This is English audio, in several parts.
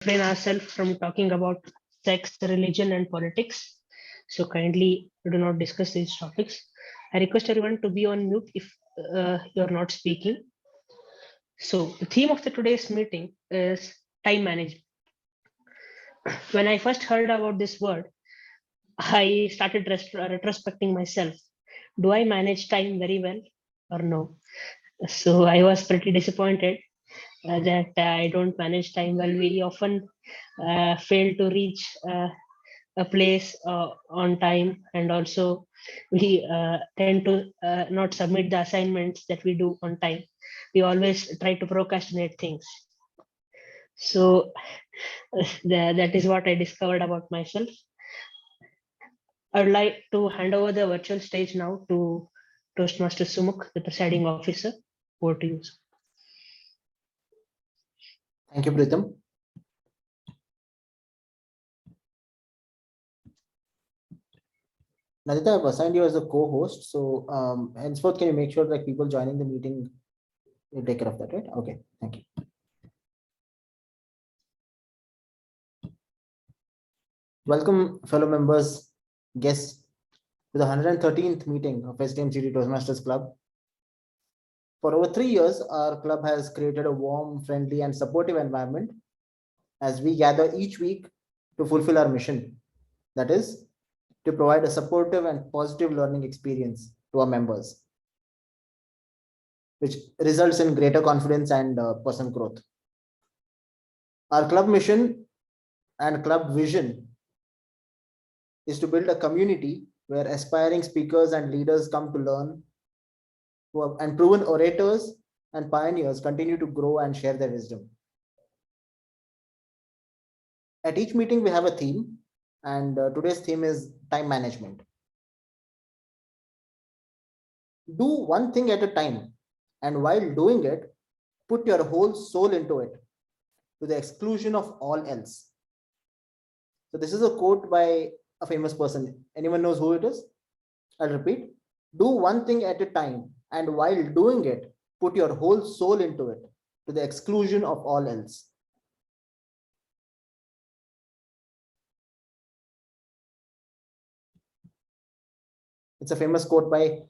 refrain ourselves from talking about sex, religion, and politics. So kindly do not discuss these topics. I request everyone to be on mute if you're not speaking. So the theme of the today's meeting is time management. When I first heard about this word, I started retrospecting myself. Do I manage time very well or no? So I was pretty disappointed that I don't manage time well. We often fail to reach a place on time, and also we tend to not submit the assignments that we do on time. We always try to procrastinate things. So that is what I discovered about myself. I'd like to hand over the virtual stage now to Toastmaster Sumuk, the presiding officer. Over to you. Thank you, Pritham. Nadita, I've assigned you as a co-host. So henceforth, can you make sure that people joining the meeting will take care of that, right? Okay, thank you. Welcome, fellow members, guests, to the 113th meeting of STM City Toastmasters Club. For over 3 years, our club has created a warm, friendly, and supportive environment as we gather each week to fulfill our mission. That is, to provide a supportive and positive learning experience to our members, which results in greater confidence and personal growth. Our club mission and club vision is to build a community where aspiring speakers and leaders come to learn, and proven orators and pioneers continue to grow and share their wisdom. At each meeting, we have a theme, and today's theme is time management. Do one thing at a time, and while doing it, put your whole soul into it, to the exclusion of all else. So this is a quote by a famous person. Anyone knows who it is? I'll repeat. Do one thing at a time, and while doing it, put your whole soul into it, to the exclusion of all else. It's a famous quote by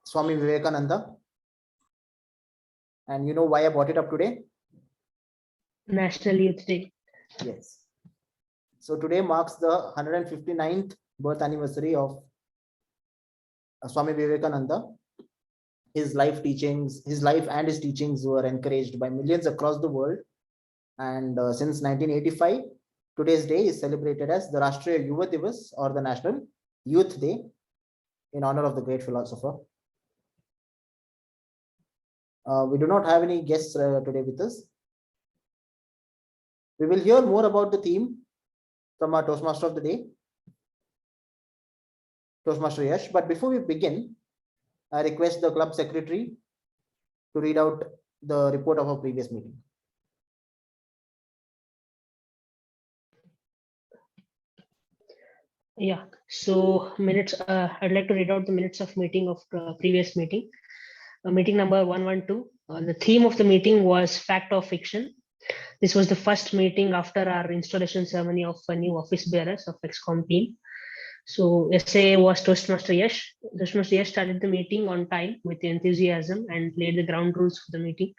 Swami Vivekananda. And you know why I brought it up today? National Youth Day. Yes. So today marks the 159th birth anniversary of Swami Vivekananda. His life and his teachings were encouraged by millions across the world. And since 1985, today's day is celebrated as the Rashtriya Yuva Divas, or the National Youth Day, in honor of the great philosopher. We do not have any guests today with us. We will hear more about the theme from our Toastmaster of the day, Toastmaster Yash. But before we begin, I request the club secretary to read out the report of our previous meeting. Yeah, so minutes. I'd like to read out the minutes of meeting of previous meeting. Meeting number 112. The theme of the meeting was fact or fiction. This was the first meeting after our installation ceremony of a new office bearers of XCOM team. So SA was Toastmaster Yash. Toastmaster Yash started the meeting on time with enthusiasm and laid the ground rules for the meeting,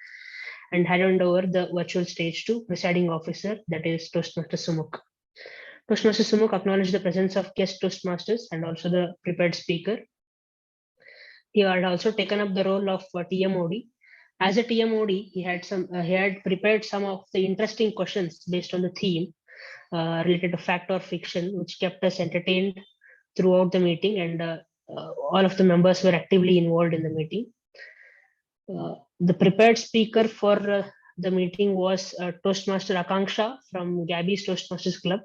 and handed over the virtual stage to presiding officer, that is Toastmaster Sumuk. Toastmaster Sumuk acknowledged the presence of guest Toastmasters and also the prepared speaker. He had also taken up the role of TMOD. As a TMOD, he had prepared some of the interesting questions based on the theme related to fact or fiction, which kept us entertained throughout the meeting, and all of the members were actively involved in the meeting. The prepared speaker for the meeting was Toastmaster Akanksha from Gabby's Toastmasters Club.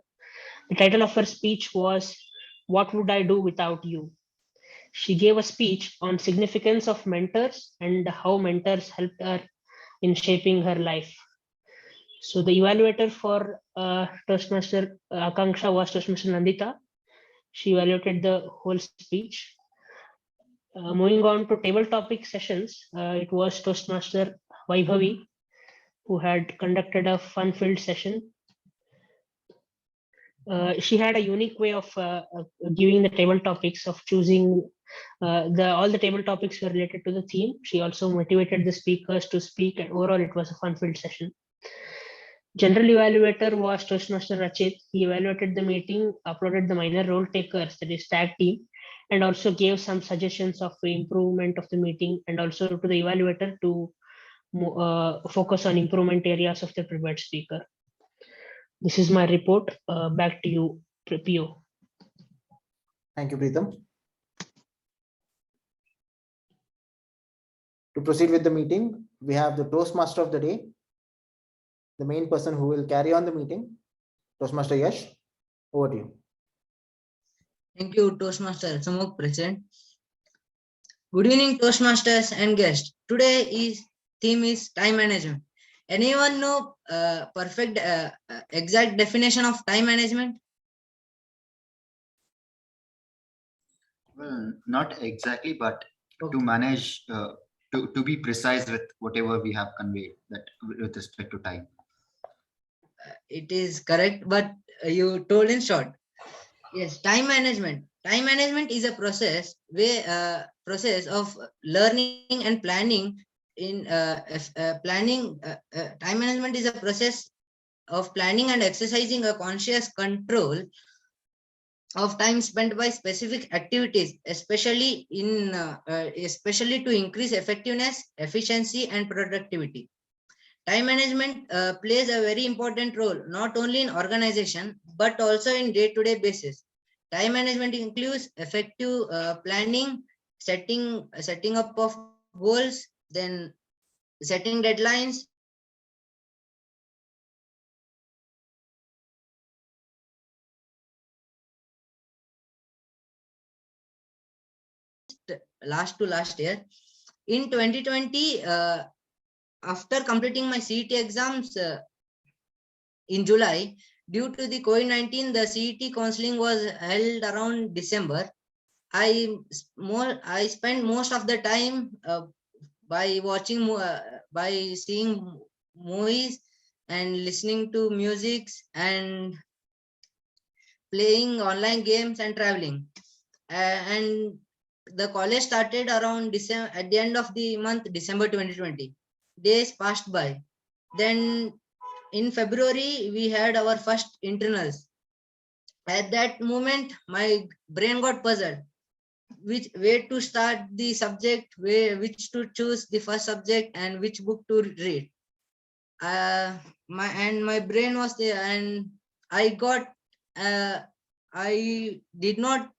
The title of her speech was "What Would I Do Without You?" She gave a speech on significance of mentors and how mentors helped her in shaping her life. So the evaluator for Toastmaster Akanksha was Toastmaster Nandita. She evaluated the whole speech. Moving on to table topic sessions, it was Toastmaster Vaibhavi. who had conducted a fun-filled session. She had a unique way of giving the table topics, of choosing all the table topics were related to the theme. She also motivated the speakers to speak, and overall it was a fun-filled session. General evaluator was Toastmaster Rachit. He evaluated the meeting, uploaded the minor role takers, that is tag team, and also gave some suggestions of improvement of the meeting, and also to the evaluator to focus on improvement areas of the prepared speaker. This is my report. Back to you, PO. Thank you, Preetham. To proceed with the meeting, we have the Toastmaster of the day, the main person who will carry on the meeting, Toastmaster Yash. Over to you. Thank you, Toastmaster Sumukh, present. Good evening, Toastmasters and guests. Today theme is time management. Anyone know perfect exact definition of time management? Well, not exactly, but to manage, to be precise with whatever we have conveyed, that with respect to time. It is correct, but you told in short. Yes, time management. Time management is a process of learning and planning. Time management is a process of planning and exercising a conscious control of time spent by specific activities, especially to increase effectiveness, efficiency, and productivity. Time management plays a very important role, not only in organization, but also in day-to-day basis. Time management includes effective planning, setting up of goals, then setting deadlines, last year. In 2020, after completing my CET exams in July, due to the COVID-19, the CET counseling was held around December. I spent most of the time by seeing movies and listening to music and playing online games and traveling. And the college started around December, at the end of the month, December 2020. Days passed by. Then in February, we had our first internals. At that moment, my brain got puzzled. Where to start the subject, which to choose the first subject, and which book to read. My brain was there, and I did not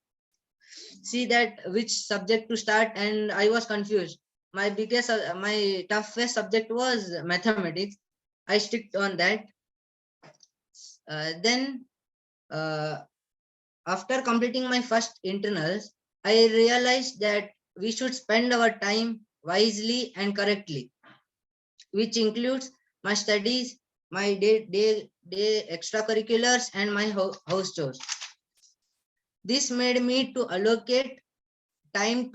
see that which subject to start, and I was confused. My toughest subject was mathematics. I sticked on that. Then after completing my first internals, I realized that we should spend our time wisely and correctly, which includes my studies, my day extracurriculars, and my house chores. This made me to allocate time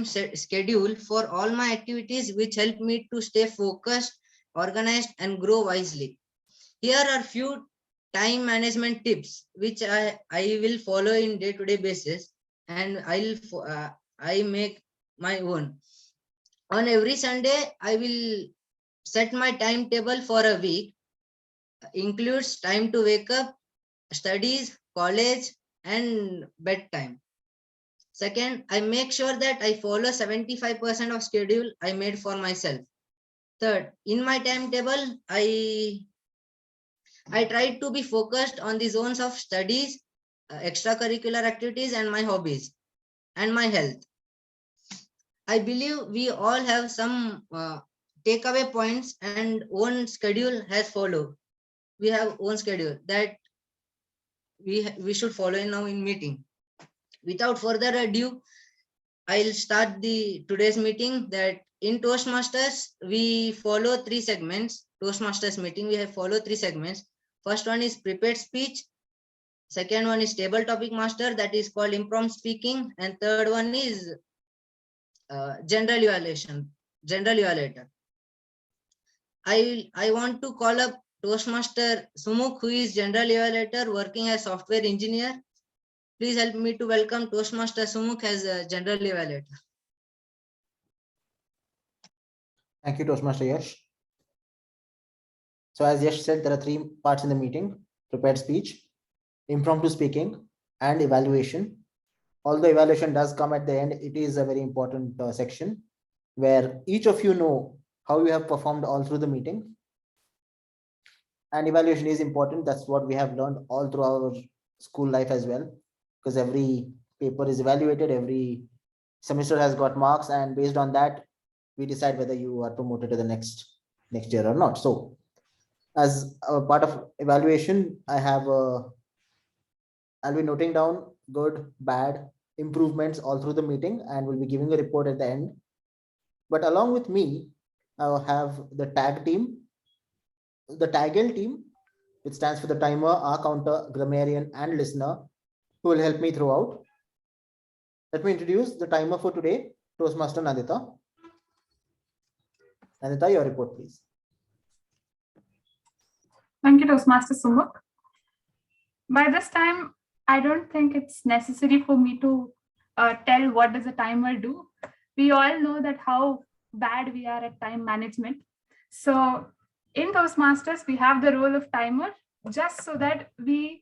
schedule for all my activities, which helped me to stay focused, organized, and grow wisely. Here are few time management tips which I will follow in day-to-day basis, and I make my own. On every Sunday, I will set my timetable for a week. Includes time to wake up, studies, college, and bedtime. Second, I make sure that I follow 75% of schedule I made for myself. Third, in my timetable, I try to be focused on the zones of studies, extracurricular activities, and my hobbies, and my health. I believe we all have some takeaway points and own schedule has followed. We have own schedule that we should follow now in meeting. Without further ado, I'll start today's meeting. That in Toastmasters, we follow 3 segments. Toastmasters meeting, we have follow 3 segments. First one is prepared speech. Second one is table topic master, that is called impromptu speaking. And third one is general evaluator. I want to call up Toastmaster Sumukh, who is general evaluator working as software engineer. Please help me to welcome Toastmaster Sumukh as a general evaluator. Thank you, Toastmaster Yash. So as Yash said, there are three parts in the meeting: prepared speech, impromptu speaking, and evaluation. Although evaluation does come at the end, it is a very important section where each of you know how you have performed all through the meeting. And evaluation is important. That's what we have learned all through our school life as well, because every paper is evaluated, every semester has got marks, and based on that, we decide whether you are promoted to the next year or not. So as a part of evaluation, I'll be noting down good, bad, improvements all through the meeting, and will be giving a report at the end. But along with me, I'll have the tag team, the TAGL team, which stands for the timer, R counter, grammarian, and listener, who will help me throughout. Let me introduce the timer for today, Toastmaster Nandita. Nandita, your report, please. Thank you, Toastmaster Sumukh. By this time, I don't think it's necessary for me to tell what does a timer do. We all know that how bad we are at time management. So in Toastmasters, we have the role of timer just so that we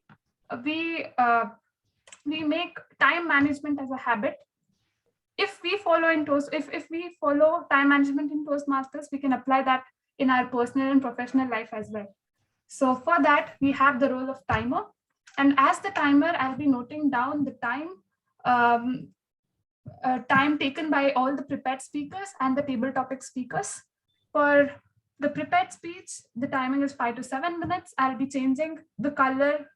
make time management as a habit. If we follow if we follow time management in Toastmasters, we can apply that in our personal and professional life as well. So for that, we have the role of timer. And as the timer, I'll be noting down the time taken by all the prepared speakers and the table topic speakers. For the prepared speech, the timing is 5 to 7 minutes. I'll be changing the color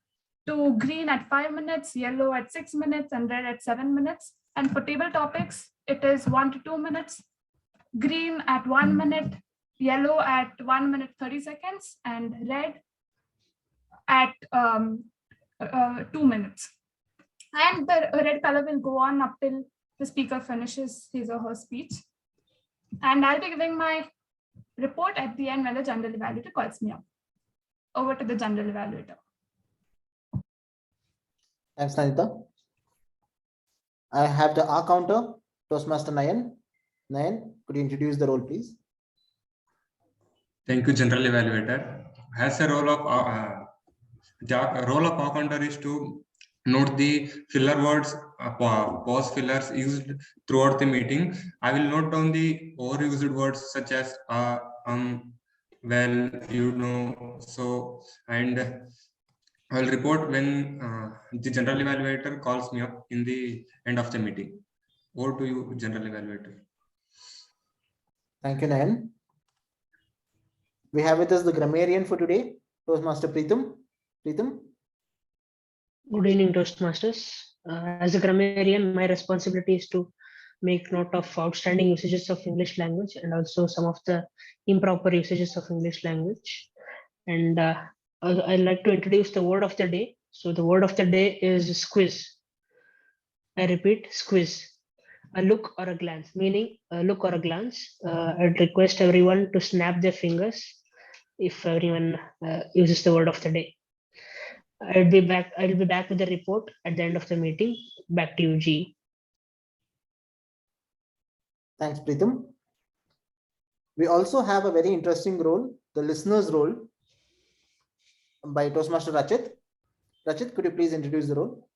to green at 5 minutes, yellow at 6 minutes, and red at 7 minutes. And for table topics, it is 1 to 2 minutes, green at 1 minute, yellow at 1 minute 30 seconds, and red at 2 minutes. And the red color will go on up till the speaker finishes his or her speech. And I'll be giving my report at the end when the general evaluator calls me up. Over to the general evaluator. Thanks, Nandita. I have the R counter, Toastmaster Nayan. Nayan, could you introduce the role, please? Thank you, General Evaluator. As a role of the role of R counter is to note the filler words, pause fillers used throughout the meeting. I will note down the overused words such as well, you know, so, and I will report when the General Evaluator calls me up in the end of the meeting. Over to you, General Evaluator. Thank you, Nayan. We have with us the grammarian for today, Toastmaster Preetham. Preetham. Good evening, Toastmasters. As a grammarian, my responsibility is to make note of outstanding usages of English language and also some of the improper usages of English language. And I'd like to introduce the word of the day. So the word of the day is squiz. I repeat, squiz. A look or a glance, meaning a look or a glance. I'd request everyone to snap their fingers if everyone uses the word of the day. I'll be back with the report at the end of the meeting. Back to you, G. Thanks, Preetham. We also have a very interesting role, the listener's role, by Toastmaster Rachit. Rachit, could you please introduce the role?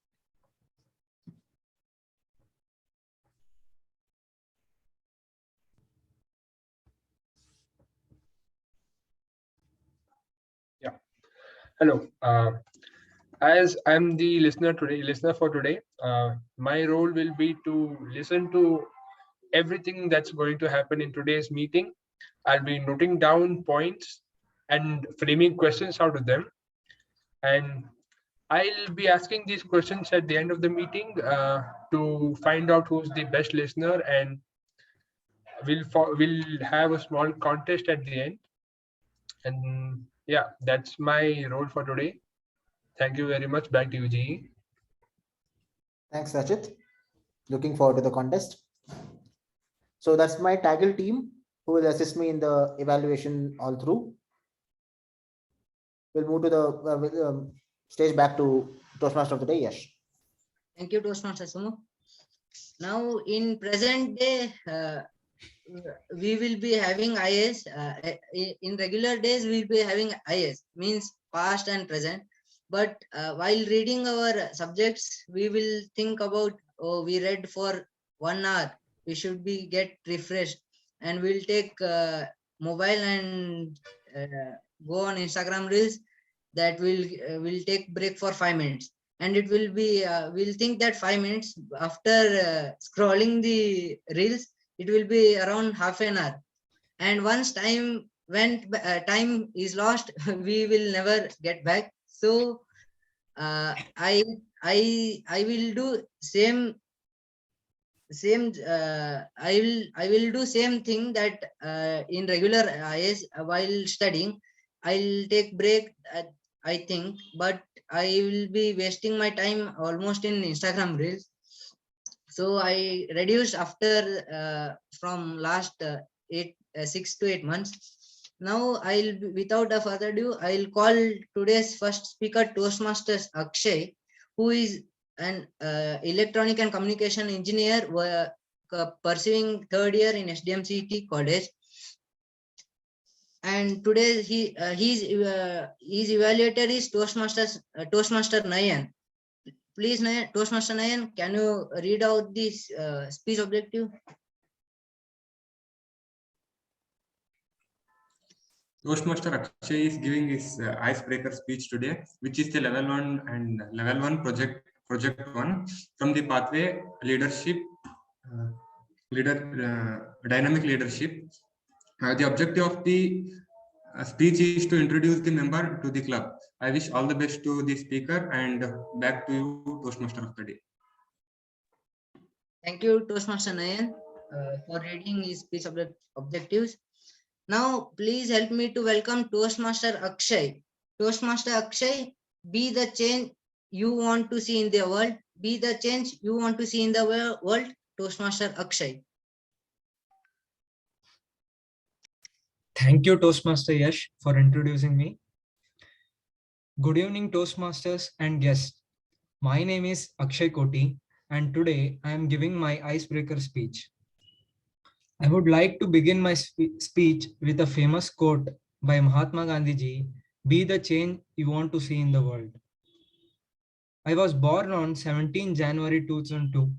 Yeah. Hello. As I'm the listener for today, my role will be to listen to everything that's going to happen in today's meeting. I'll be noting down points and framing questions out of them. And I'll be asking these questions at the end of the meeting to find out who's the best listener, and we'll have a small contest at the end. And yeah, that's my role for today. Thank you very much. Back to you, GE. Thanks, Rachit. Looking forward to the contest. So that's my TAGL team. who will assist me in the evaluation all through. We'll move to the stage back to Toastmaster of the day, Yash. Thank you, Toastmaster Sumo. Now, in present day, we will be having IS. In regular days, we'll be having IS, means past and present. But while reading our subjects, we will think about, oh, we read for 1 hour. We should be get refreshed, and we'll take mobile and go on Instagram reels. That will take break for 5 minutes, and it will be we'll think that 5 minutes after scrolling the reels, it will be around half an hour. And once time time is lost, we will never get back. So I will do same I will do same thing that in regular IS while studying. I'll take break, I think, but I will be wasting my time almost in Instagram reels. So I reduced after from last 6 to 8 months. Now without a further ado, I'll call today's first speaker, Toastmasters Akshay, who is an electronic and communication engineer pursuing 3rd year in SDMCT college. And today his evaluator is Toastmaster Nayan. Please, Toastmaster Nayan, can you read out this speech objective? Toastmaster Akshay is giving his icebreaker speech today, which is the level 1 and level 1 project 1 from the pathway leadership, dynamic leadership. The objective of the speech is to introduce the member to the club. I wish all the best to the speaker, and back to you, Toastmaster of the day. Thank you, Toastmaster Nayan, for reading his speech objectives. Now, please help me to welcome Toastmaster Akshay. Toastmaster Akshay, be the change you want to see in the world. Be the change you want to see in the world. Toastmaster Akshay. Thank you, Toastmaster Yash, for introducing me. Good evening, Toastmasters and guests. My name is Akshay Koti, and today I am giving my icebreaker speech. I would like to begin my speech with a famous quote by Mahatma Gandhi ji, "Be the change you want to see in the world." I was born on 17 January 2002.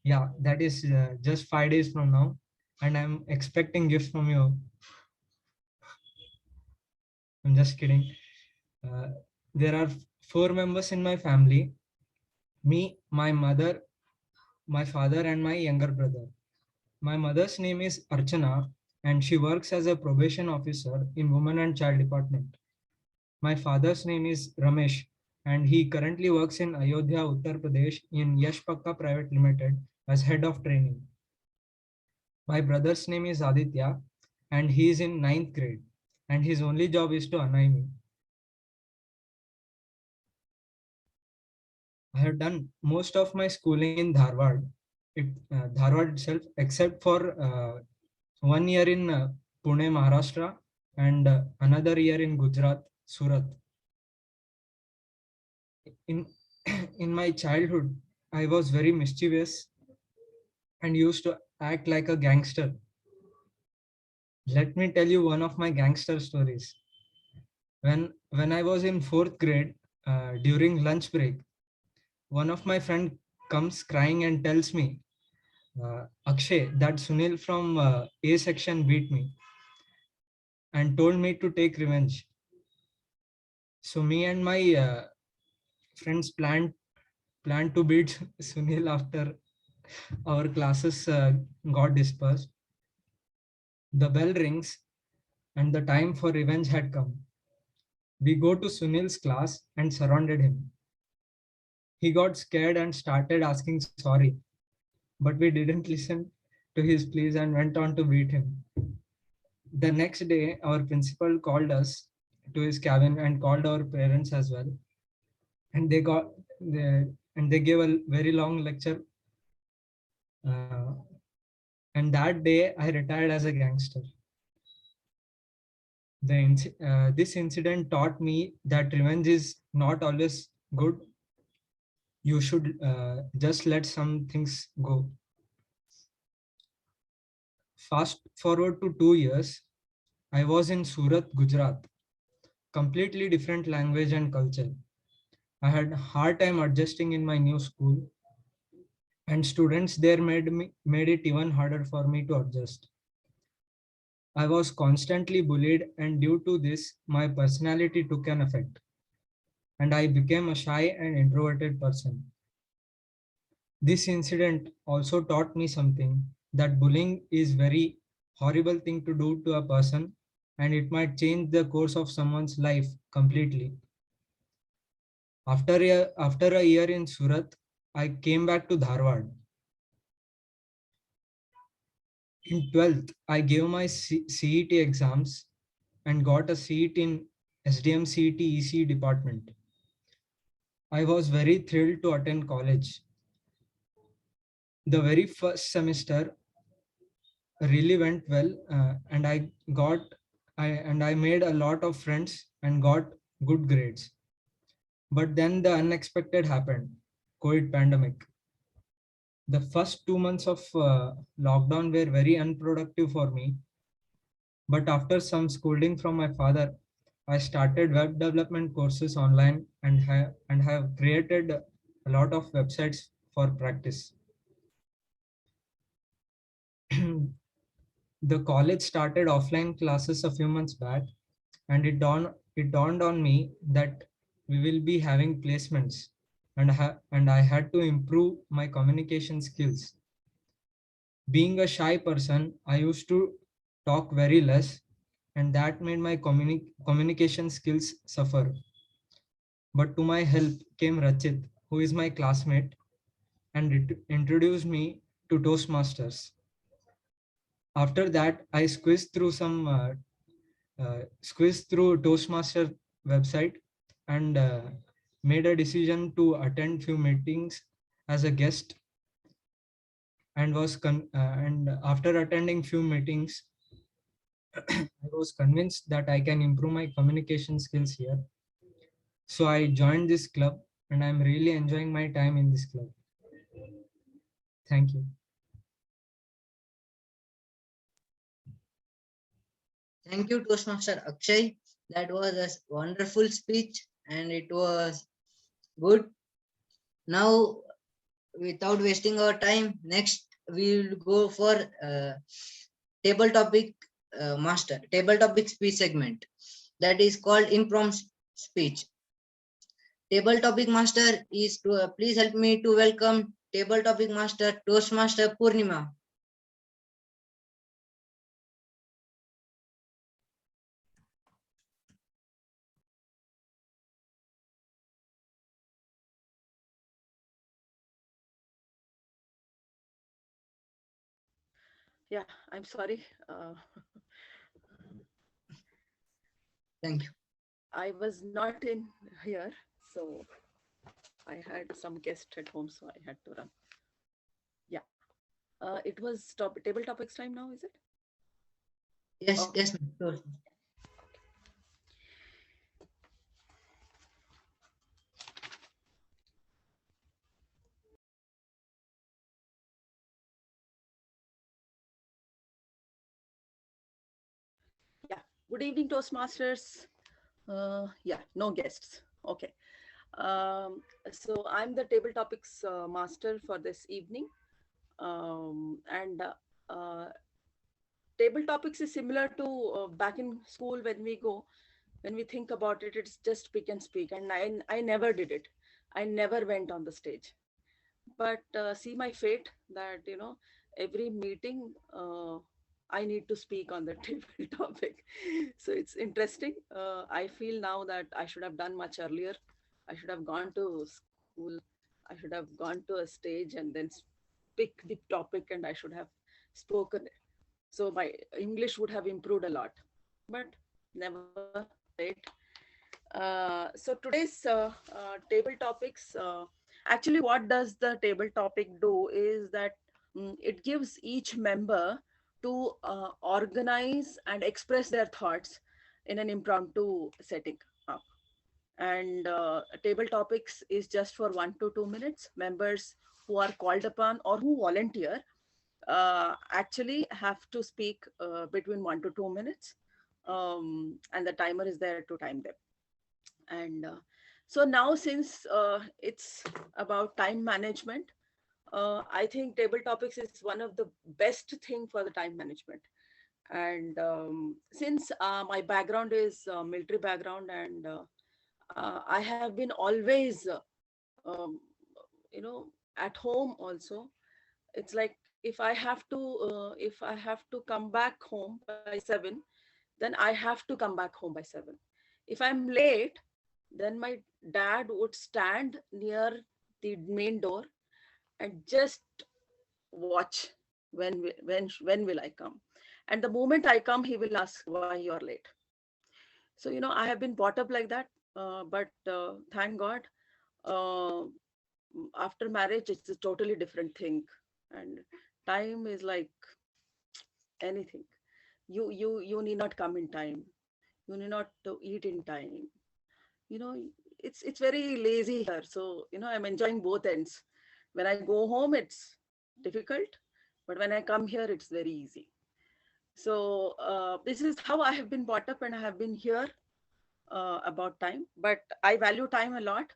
Yeah, that is just 5 days from now, and I'm expecting gifts from you. I'm just kidding. There are 4 members in my family: me, my mother, my father, and my younger brother. My mother's name is Archana, and she works as a probation officer in Women and Child Department. My father's name is Ramesh, and he currently works in Ayodhya, Uttar Pradesh in Yash Pakka Private Limited as head of training. My brother's name is Aditya, and he is in 9th grade, and his only job is to annoy me. I have done most of my schooling in Dharwad, Dharwad itself, except for 1 year in Pune, Maharashtra, and another year in Gujarat, Surat. In my childhood, I was very mischievous and used to act like a gangster. Let me tell you one of my gangster stories. When I was in 4th grade, during lunch break, one of my friends comes crying and tells me, "Akshay, that Sunil from A section beat me," and told me to take revenge. So me and my friends planned to beat Sunil after our classes got dispersed. The bell rings and the time for revenge had come. We go to Sunil's class and surrounded him. He got scared and started asking sorry, but we didn't listen to his pleas and went on to beat him. The next day, our principal called us to his cabin and called our parents as well. And they gave a very long lecture. and that day I retired as a gangster. This incident taught me that revenge is not always good. You should just let some things go. Fast forward to 2 years, I was in Surat, Gujarat, completely different language and culture. I had a hard time adjusting in my new school, and students there made it even harder for me to adjust. I was constantly bullied, and due to this, my personality took an effect, and I became a shy and introverted person. This incident also taught me something, that bullying is very horrible thing to do to a person, and it might change the course of someone's life completely. After a year in Surat, I came back to Dharwad. In 12th, I gave my CET exams and got a seat in SDM CET EC department. I was very thrilled to attend college. The very first semester really went well, and I made a lot of friends and got good grades. But then the unexpected happened, COVID pandemic. The first 2 months of lockdown were very unproductive for me. But after some scolding from my father, I started web development courses online and have created a lot of websites for practice. The college started offline classes a few months back, and it dawned on me that we will be having placements, and I had to improve my communication skills. Being a shy person, I used to talk very less, and that made my communication skills suffer. But to my help came Rachit, who is my classmate, and introduced me to Toastmasters. After that, I squeezed through Toastmaster website and made a decision to attend few meetings as a guest, and after attending few meetings, I was convinced that I can improve my communication skills here. So I joined this club, and I'm really enjoying my time in this club. Thank you. Thank you, Toastmaster Akshay. That was a wonderful speech and it was good. Now, without wasting our time, next we will go for table topic table topic speech segment that is called impromptu speech. Table topic master is to please help me to welcome table topic master Toastmaster Purnima. Yeah, I'm sorry. Thank you. I was not in here, so I had some guest at home, so I had to run. Yeah, it was table topics time now, is it? Yes, Oh. yes, sure. Yeah, good evening, Toastmasters. Yeah, no guests. Okay. So I'm the table topics master for this evening. And table topics is similar to back in school when we go, when we think about it, it's just pick and speak. And I never did it. I never went on the stage. But see my fate that, every meeting, I need to speak on the table topic. So it's interesting. I feel now that I should have done much earlier. I should have gone to school. I should have gone to a stage and then pick the topic and I should have spoken. So my English would have improved a lot, but never late. So today's table topics, actually what does the table topic do is that it gives each member to organize and express their thoughts in an impromptu setting up. And table topics is just for 1 to 2 minutes. Members who are called upon or who volunteer actually have to speak between 1 to 2 minutes, and the timer is there to time them. And so now, since it's about time management, I think table topics is one of the best thing for the time management. And since my background is military background, and I have been always, um, at home also. It's like if I have to come back home by 7, then I have to come back home by 7. If I'm late, then my dad would stand near the main door and just watch when will I come. And the moment I come, he will ask why you're late. So I have been brought up like that, but thank God, uh, after marriage it's a totally different thing. And time is like anything. You need not come in time, you need not to eat in time. you know it's very lazy here, so I'm enjoying both ends. When I go home it's difficult, but when I come here it's very easy. So this is how I have been brought up, and I have been here about time. But I value time a lot.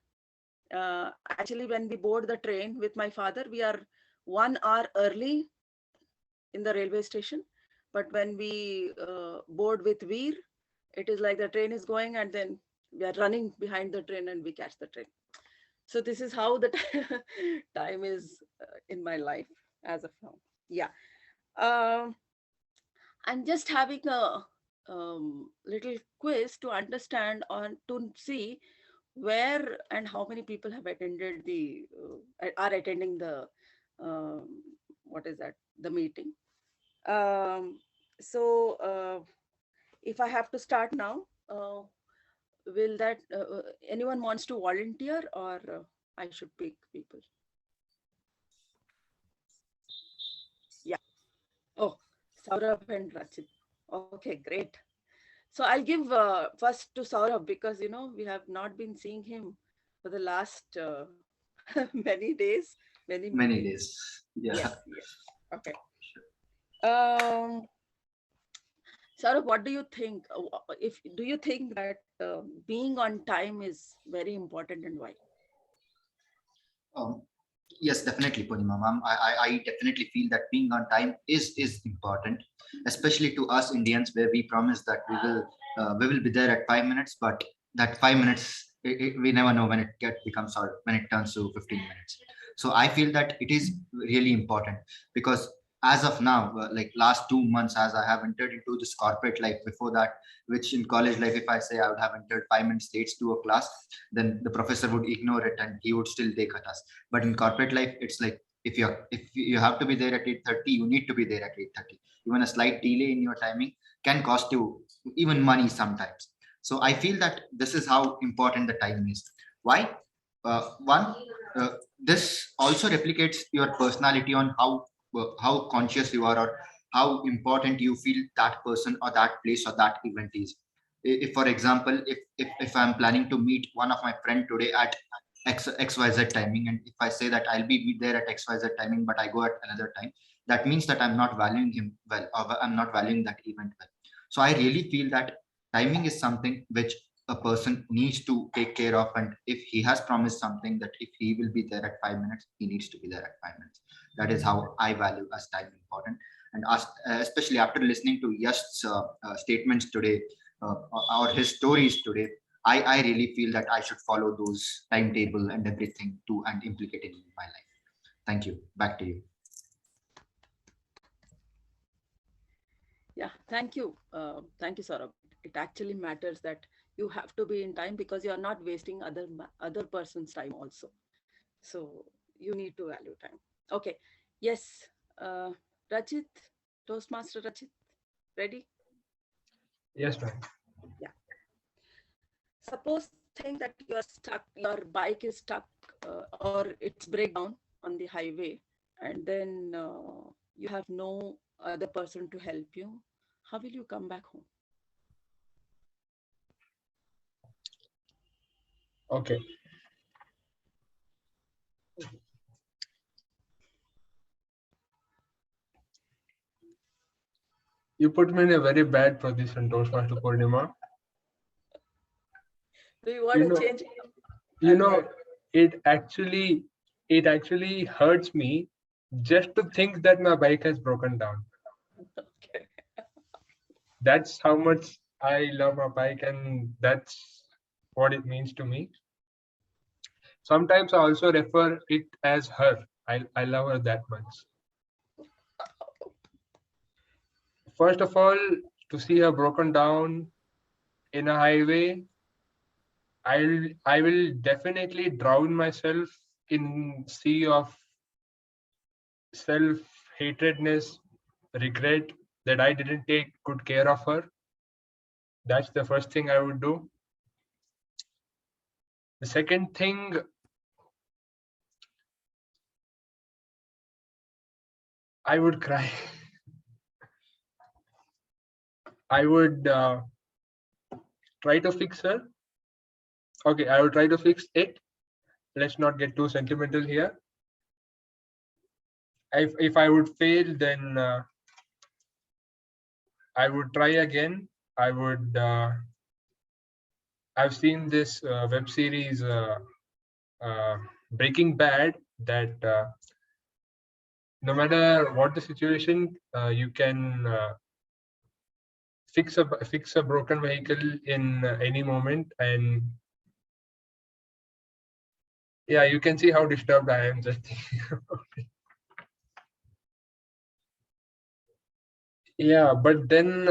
Actually, when we board the train with my father, we are 1 hour early in the railway station. But when we board with Veer, it is like the train is going and then we are running behind the train and we catch the train. So this is how the time is in my life as of now. Yeah. I'm just having a little quiz to understand, on to see where and how many people have attended the are attending the what is that, the meeting. So if I have to start now, will that anyone wants to volunteer, or I should pick people? Yeah. Oh, Saurabh and Rachit. Okay, great. So I'll give first to Saurabh, because we have not been seeing him for the last many days, many Many meetings. days. Yeah. Yes, yes. Okay. Saurabh, what do you think? Do you think that being on time is very important, and why? Um, yes, definitely, Purnima ma'am. I definitely feel that being on time is important, especially to us Indians, where we promise that we will be there at 5 minutes, but that 5 minutes we never know when becomes, or when it turns to 15 minutes. So I feel that it is really important, because as of now, like last 2 months, as I have entered into this corporate life. Before that, which in college life, if I say I would have entered 5 minutes late to a class, then the professor would ignore it and he would still take a task. But in corporate life, it's like if you have to be there at 8:30, you need to be there at 8:30. Even a slight delay in your timing can cost you even money sometimes. So I feel that this is how important the time is. Why? One, this also replicates your personality on how conscious you are, or how important you feel that person or that place or that event is. If for example, if I'm planning to meet one of my friend today at xyz timing, and if I say that I'll be there at xyz timing, but I go at another time, that means that I'm not valuing him well, or I'm not valuing that event well. So I really feel that timing is something which a person needs to take care of. And if he has promised something, that if he will be there at 5 minutes, he needs to be there at 5 minutes. That is how I value as time important. And especially after listening to Yash's statements today, or his stories today, I really feel that I should follow those timetable and everything to and implicate it in my life. Thank you. Back to you. Yeah, thank you. Thank you, Saurabh. It actually matters that you have to be in time, because you are not wasting other person's time also. So you need to value time. Okay. Yes. Rachit, Toastmaster Rachit, ready? Yes, ma'am. Yeah. Suppose think that you're stuck, your bike is stuck, or it's breakdown on the highway, and then you have no other person to help you, how will you come back home? Okay. You put me in a very bad position, Toastmaster Purnima. Do you want You to know, change? you know, it actually hurts me just to think that my bike has broken down. Okay. That's how much I love my bike, and that's what it means to me. Sometimes I also refer it as her. I love her that much. First of all, to see her broken down in a highway, I will definitely drown myself in sea of self-hatredness, regret that I didn't take good care of her. That's the first thing I would do. The second thing, I would cry. I would try to fix her. Okay, I would try to fix it. Let's not get too sentimental here. If I would fail, then I would try again. I would. I've seen this web series Breaking Bad, that no matter what the situation, you can fix a broken vehicle in any moment. And yeah, you can see how disturbed I am just thinking about it. Yeah, but then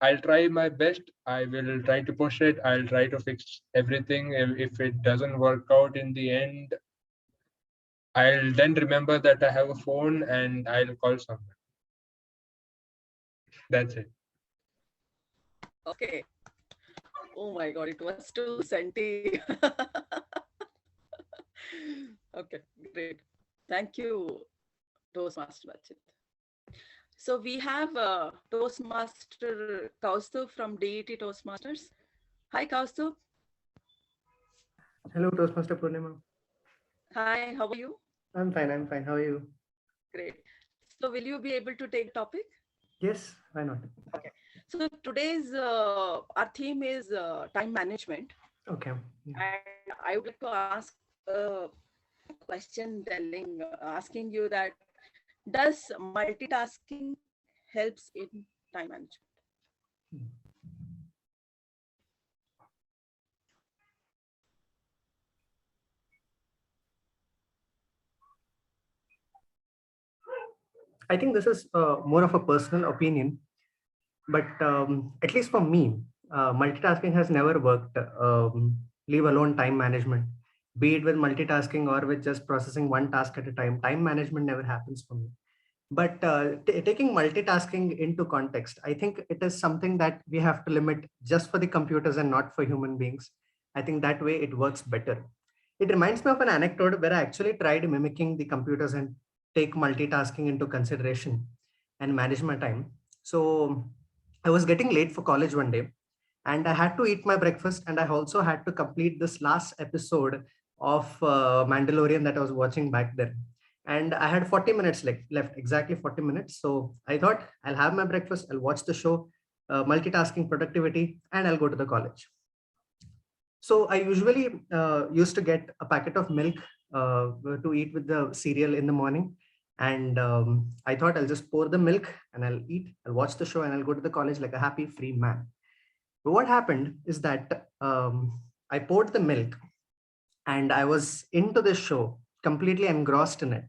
I'll try my best. I will try to push it. I'll try to fix everything. If it doesn't work out in the end, I'll then remember that I have a phone and I'll call someone. That's it. Okay. Oh my God, it was too senti. Okay, great. Thank you, Toastmaster Bachit. So we have Toastmaster Kaustubh from DET Toastmasters. Hi, Kaustubh. Hello, Toastmaster Purnima. Hi, how are you? I'm fine. I'm fine. How are you? Great. So will you be able to take topic? Yes, why not? Okay. So today's our theme is time management. Okay. And I would like to ask a question asking you that, does multitasking helps in time management? I think this is more of a personal opinion, but at least for me, multitasking has never worked, leave alone time management. Be it with multitasking or with just processing one task at a time, time management never happens for me. But taking multitasking into context, I think it is something that we have to limit just for the computers and not for human beings. I think that way it works better. It reminds me of an anecdote where I actually tried mimicking the computers and take multitasking into consideration and manage my time. So I was getting late for college one day and I had to eat my breakfast, and I also had to complete this last episode of Mandalorian that I was watching back then. And I had 40 minutes left, exactly 40 minutes. So I thought I'll have my breakfast, I'll watch the show, multitasking productivity, and I'll go to the college. So I usually used to get a packet of milk to eat with the cereal in the morning. And I thought I'll just pour the milk and I'll eat, I'll watch the show, and I'll go to the college like a happy free man. But what happened is that I poured the milk and I was into the show, completely engrossed in it.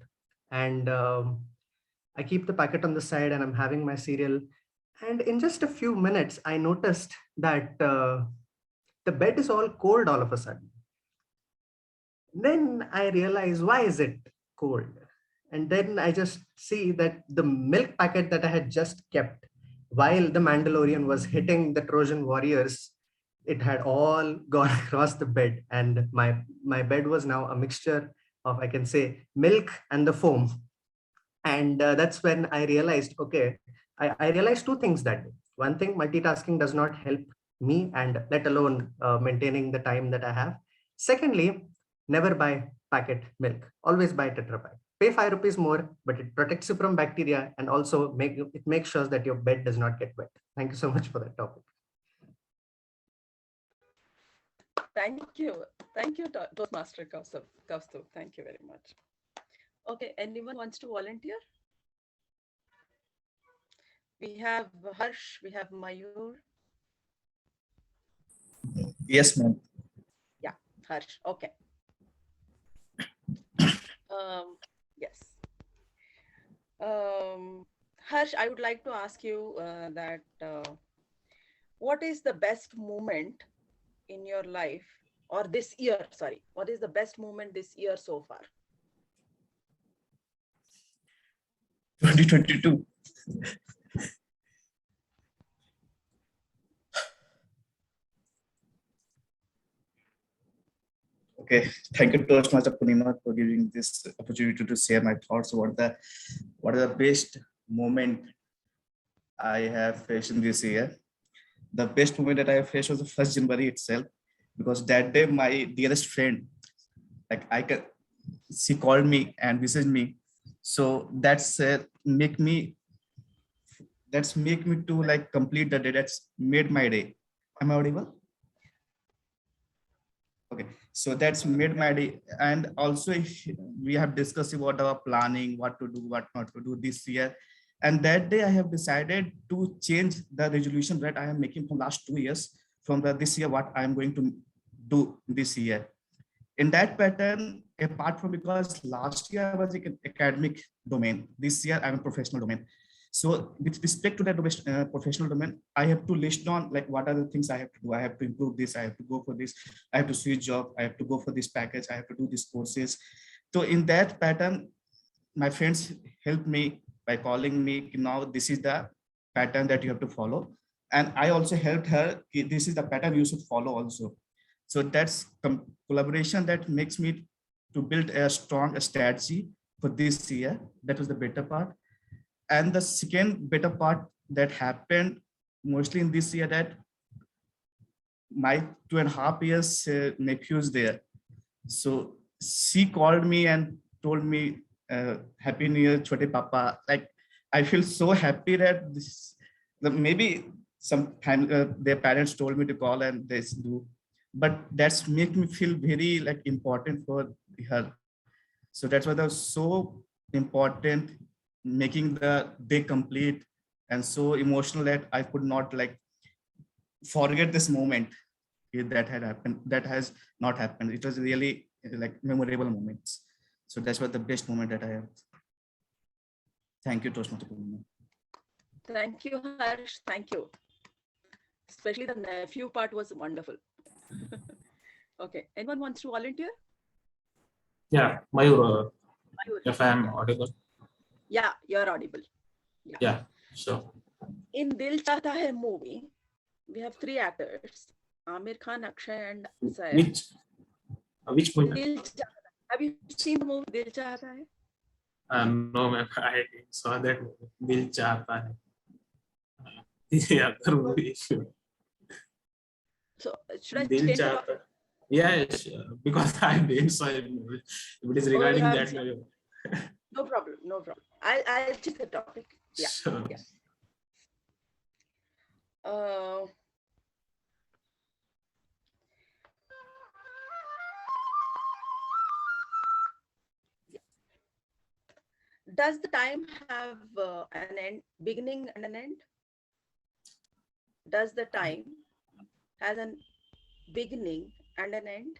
And I keep the packet on the side and I'm having my cereal. And in just a few minutes, I noticed that the bed is all cold all of a sudden. Then I realize, why is it cold? And then I just see that the milk packet that I had just kept while the Mandalorian was hitting the Trojan warriors, it had all gone across the bed. And my bed was now a mixture of, I can say, milk and the foam. And that's when I realized, okay, I realized two things that day. One thing, multitasking does not help me, and let alone maintaining the time that I have. Secondly, never buy packet milk. Always buy Tetra Pak. Pay 5 rupees more, but it protects you from bacteria, and also it makes sure that your bed does not get wet. Thank you so much for that topic. Thank you. Thank you, Toastmaster Kaustubh. Thank you very much. Okay, anyone wants to volunteer? We have Harsh, we have Mayur. Yes, ma'am. Yeah, Harsh. Okay. Yes. Harsh, I would like to ask you that what is the best moment in your life, or this year, sorry, what is the best moment this year so far? 2022. Okay, thank you, Toastmaster Purnima, for giving this opportunity to share my thoughts about what are the best moment I have faced in this year. The best moment that I have faced was the 1st January itself, because that day my dearest friend, she called me and messaged me. So that's make me to like complete the day. That's made my day. Am I audible? Okay, so that's made my day. And also we have discussed about our planning, what to do, what not to do this year. And that day I have decided to change the resolution that I am making from last 2 years from this year, what I am going to do this year. In that pattern, apart from, because last year I was in academic domain, this year I'm a professional domain. So with respect to that professional domain, I have to list on like what are the things I have to do. I have to improve this, I have to go for this, I have to switch job, I have to go for this package, I have to do these courses. So in that pattern, my friends helped me by calling me, now this is the pattern that you have to follow. And I also helped her, this is the pattern you should follow also. So that's collaboration that makes me to build a strong strategy for this year. That was the better part. And the second better part that happened mostly in this year, that my 2.5 years nephew is there. So she called me and told me, Happy New Year, Chote Papa. Like, I feel so happy that maybe sometimes their parents told me to call and they do, but that's make me feel very like important for her. So that's why that was so important, making the day complete and so emotional that I could not like forget this moment that had happened, that has not happened. It was really like memorable moments. So that's what the best moment that I have. Thank you, Toastmaster. Thank you, Harsh. Thank you. Especially the nephew part was wonderful. Okay, anyone wants to volunteer? Yeah, Mayur, if I am audible. Yeah, you're audible. Yeah, sure. In Dil Chahta Hai movie, we have 3 actors, Amir Khan, Akshay, and Saif. Which movie? Have you seen the movie Dil Chahta Hai? No, ma'am, I saw that movie. Dil Chahta Hai. The other movie. So should I Dil change the Chahta. topic? Yeah, sure. Because I didn't saw it. If it is regarding that. No problem. No problem. I'll change the topic. Yeah. Sure. Yeah. Does the time have an end, beginning and an end? Does the time has an beginning and an end?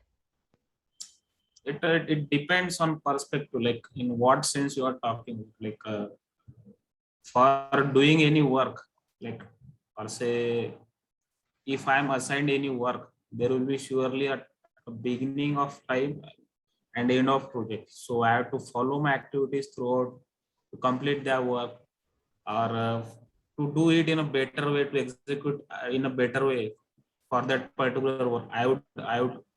It depends on perspective, like in what sense you are talking, like for doing any work, like or say if I am assigned any work, there will be surely a beginning of time and end of project. So I have to follow my activities throughout to complete their work, or to do it in a better way, to execute in a better way for that particular work. I would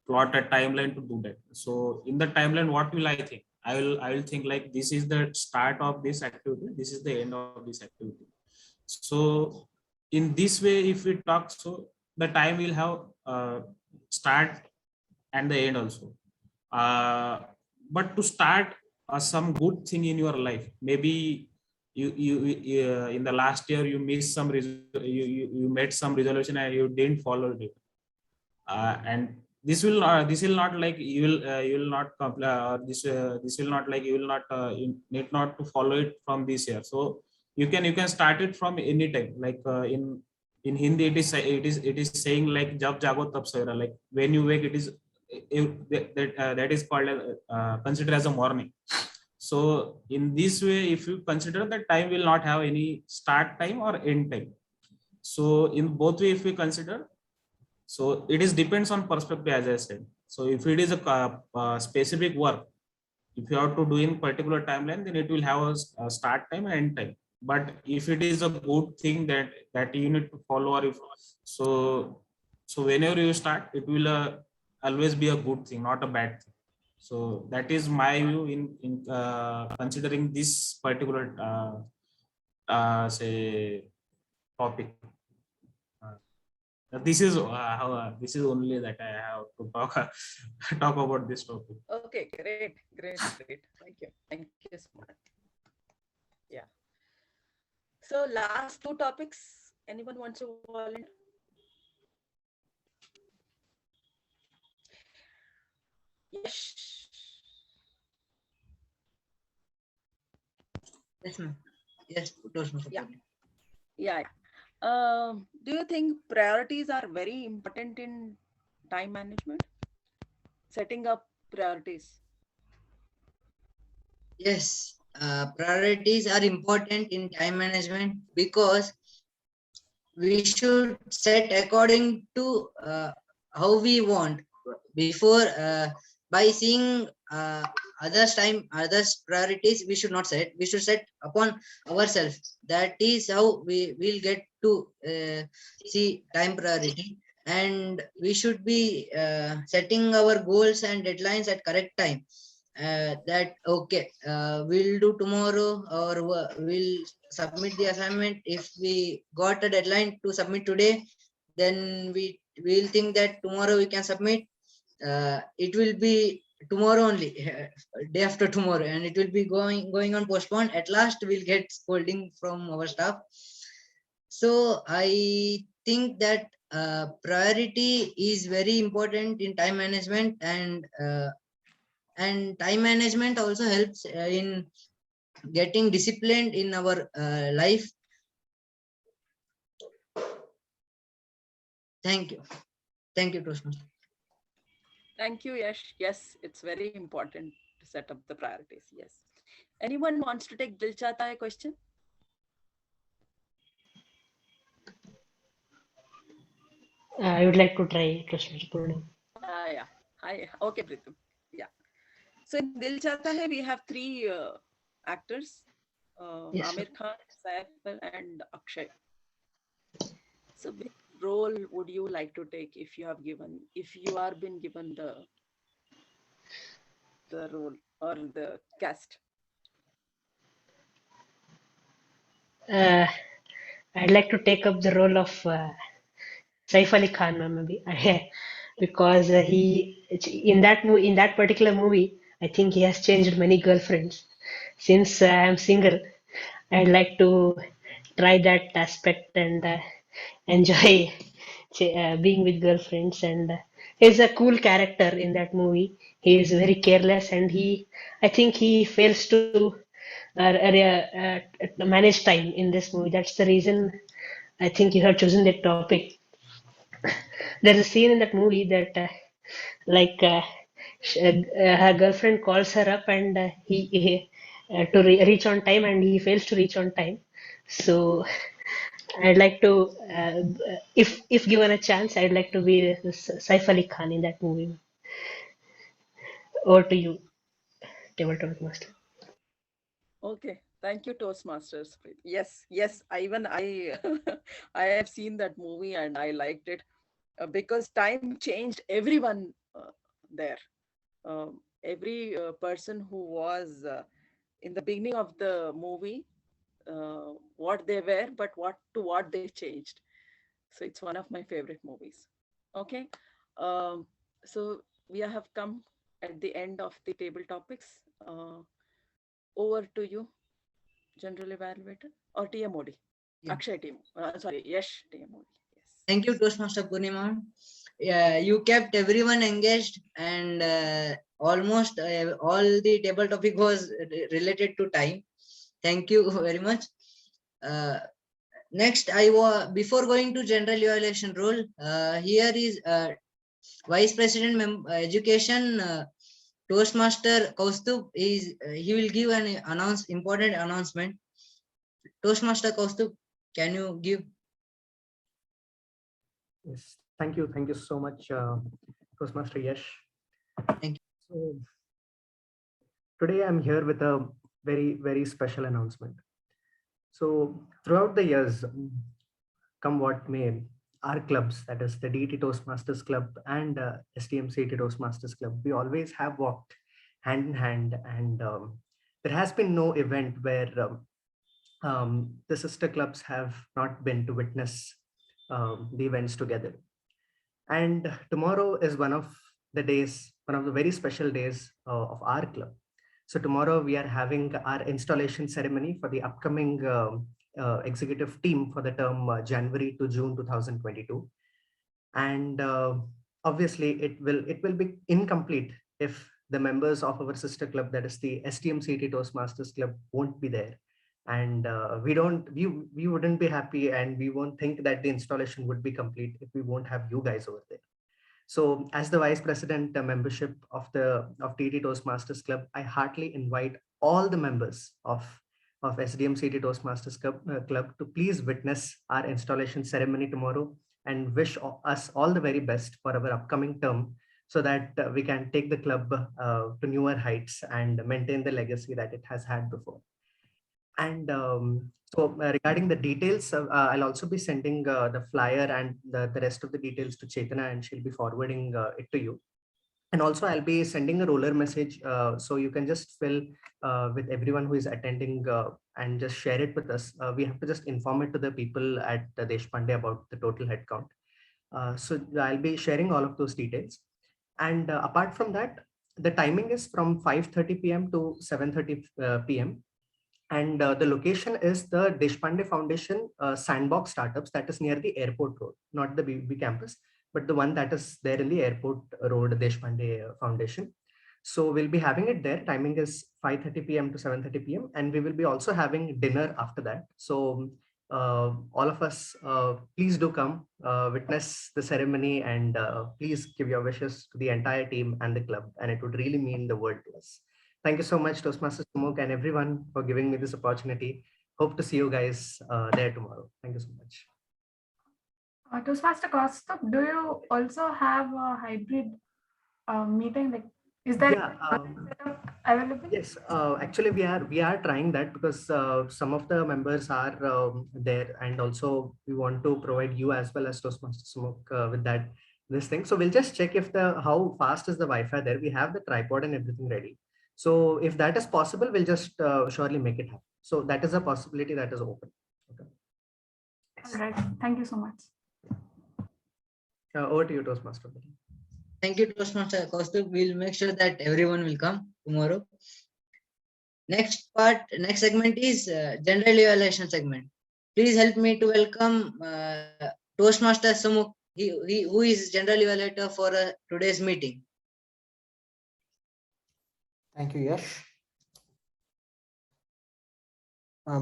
plot a timeline to do that. So in the timeline, what will I think? I will think like this is the start of this activity, this is the end of this activity. So in this way, if we talk, so the time will have start and the end also. But to start some good thing in your life, maybe you in the last year you missed some you made some resolution and you didn't follow it, and this will not like you will not this will not like you will not you need not to follow it from this year. So you can start it from any time, like in Hindi it is saying like jab jago tab savera, like when you wake it is that is called considered as a morning. So in this way, if you consider that time will not have any start time or end time. So in both way, if we consider, so it is depends on perspective, as I said. So if it is a specific work, if you have to do in particular timeline, then it will have a start time and end time. But if it is a good thing that you need to follow, or if so whenever you start, it will always be a good thing, not a bad thing. So that is my view in considering this particular say topic. This is how this is only that I have to talk talk about this topic. Okay, great. Thank you so much. Yeah. So last two topics, anyone wants to volunteer? Yes. Yes, ma'am. Yes, Toastmaster. Yeah. Yeah. Do you think priorities are very important in time management? Setting up priorities. Yes, priorities are important in time management because we should set according to how we want. Before by seeing others priorities, we should not set. We should set upon ourselves. That is how we will get to see time priority, and we should be setting our goals and deadlines at correct time. That okay, we'll do tomorrow, or we'll submit the assignment. If we got a deadline to submit today, then we will think that tomorrow we can submit. It will be tomorrow only, day after tomorrow, and it will be going on postponed. At last we'll get scolding from our staff. So I think that priority is very important in time management, and time management also helps in getting disciplined in our life. Thank you. Thank you, Toastmaster. Thank you, Yash. Yes, it's very important to set up the priorities. Yes. Anyone wants to take Dil Chahta Hai question? I would like to try Toastmaster Purnima. Yeah. Hi. Okay, Pritam. Yeah. So in Dil Chahta Hai, we have three actors, Yes, Amir Khan, Saif and Akshay. So which role would you like to take if you are been given the role or the cast? I'd like to take up the role of Saif Ali Khan, maybe, because he in that particular movie, I think he has changed many girlfriends. Since I'm single, I'd like to try that aspect and enjoy being with girlfriends. And he's a cool character in that movie. He is very careless, and I think he fails to manage time in this movie. That's the reason I think you have chosen that topic. There's a scene in that movie that like her girlfriend calls her up, and he to reach on time, and he fails to reach on time. So I'd like to if given a chance, I'd like to be Saif Ali Khan in that movie. Over to you, tabletop master. Okay, thank you, Toastmasters. Yes. I I have seen that movie and I liked it because time changed everyone there. every person who was in the beginning of the movie, what they were, but what they changed. So it's one of my favorite movies. Okay. So we have come at the end of the table topics. Over to you, General Evaluator or TMOD. Yeah. Akshay team. Sorry, Yash TMOD. Yes. Thank you, Toastmaster Purnima. Yeah, you kept everyone engaged, and almost all the table topic was related to time. Thank you very much. Next, before going to general evaluation role, here is Vice President Education, Toastmaster Kaustubh. He will give an important announcement. Toastmaster Kaustubh, can you give? Yes, thank you so much, Toastmaster Yash. Thank you. So today I'm here with a very special announcement. So throughout the years, come what may, our clubs, that is the DET Toastmasters Club and STM-CET Toastmasters Club, we always have walked hand in hand, and there has been no event where the sister clubs have not been to witness the events together. And tomorrow is one of the very special days of our club. So tomorrow we are having our installation ceremony for the upcoming executive team for the term January to June 2022. And obviously it will be incomplete if the members of our sister club, that is the STM-CET Toastmasters Club, won't be there. And we wouldn't be happy, and we won't think that the installation would be complete if we won't have you guys over there. So as the Vice President membership of DET Toastmasters Club, I heartily invite all the members of STM-CET Toastmasters Club to please witness our installation ceremony tomorrow, and wish us all the very best for our upcoming term, so that we can take the club to newer heights and maintain the legacy that it has had before. And so regarding the details, I'll also be sending the flyer and the rest of the details to Chetana, and she'll be forwarding it to you. And also I'll be sending a roller message, so you can just fill with everyone who is attending and just share it with us. We have to just inform it to the people at Deshpande about the total head count. So I'll be sharing all of those details. And apart from that, the timing is from 5:30 p.m. to 7:30 p.m. And the location is the Deshpande Foundation Sandbox Startups, that is near the airport road, not the BB campus, but the one that is there in the airport road, Deshpande Foundation. So we'll be having it there. Timing is 5:30 p.m. to 7:30 p.m. And we will be also having dinner after that. So all of us, please do come, witness the ceremony, and please give your wishes to the entire team and the club. And it would really mean the world to us. Thank you so much, Toastmaster Sumuk, and everyone for giving me this opportunity. Hope to see you guys there tomorrow. Thank you so much. Toastmaster Kaustubh, do you also have a hybrid meeting? Like, is there setup available? Yes, actually we are trying that, because some of the members are there, and also we want to provide you as well as Toastmaster Sumuk with this thing. So we'll just check if how fast is the Wi-Fi there. We have the tripod and everything ready. So if that is possible, we'll just surely make it happen. So that is a possibility that is open. Okay. All right. Thank you so much. Over to you, Toastmaster. Thank you, Toastmaster Kaustubh. We'll make sure that everyone will come tomorrow. Next segment is general evaluation segment. Please help me to welcome Toastmaster Sumuk, who is general evaluator for today's meeting. Thank you, Yash.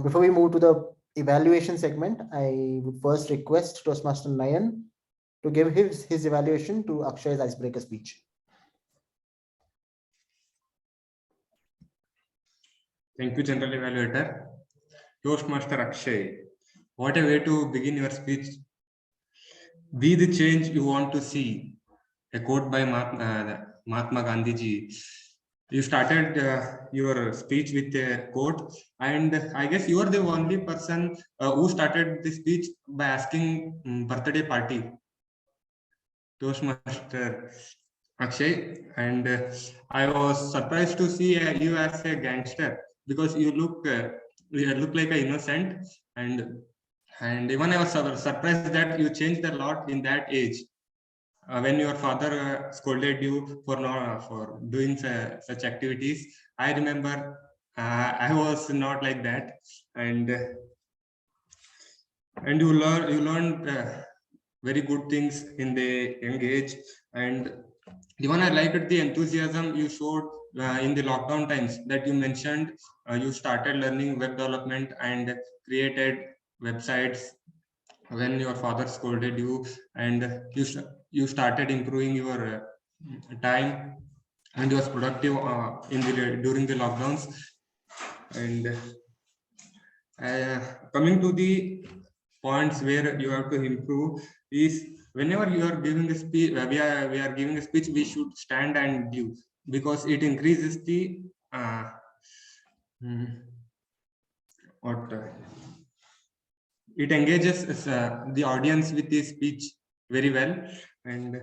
Before we move to the evaluation segment, I would first request Toastmaster Nayan to give his evaluation to Akshay's icebreaker speech. Thank you, General Evaluator. Toastmaster Akshay, what a way to begin your speech. Be the change you want to see. A quote by Mahatma Gandhi ji. You started your speech with a quote, and I guess you are the only person who started the speech by asking birthday party. Toastmaster Akshay, and I was surprised to see you as a gangster because you look like an innocent, and even I was surprised that you changed a lot in that age. When your father scolded you for not for doing such activities, I remember I was not like that, and you learned very good things in the young age, and even I liked the enthusiasm you showed in the lockdown times that you mentioned. You started learning web development and created websites when your father scolded you, and you started improving your time, and you was productive during the lockdowns. And coming to the points where you have to improve is whenever you are giving a speech, we are giving a speech, we should stand and give, because it increases the what it engages the audience with the speech very well, and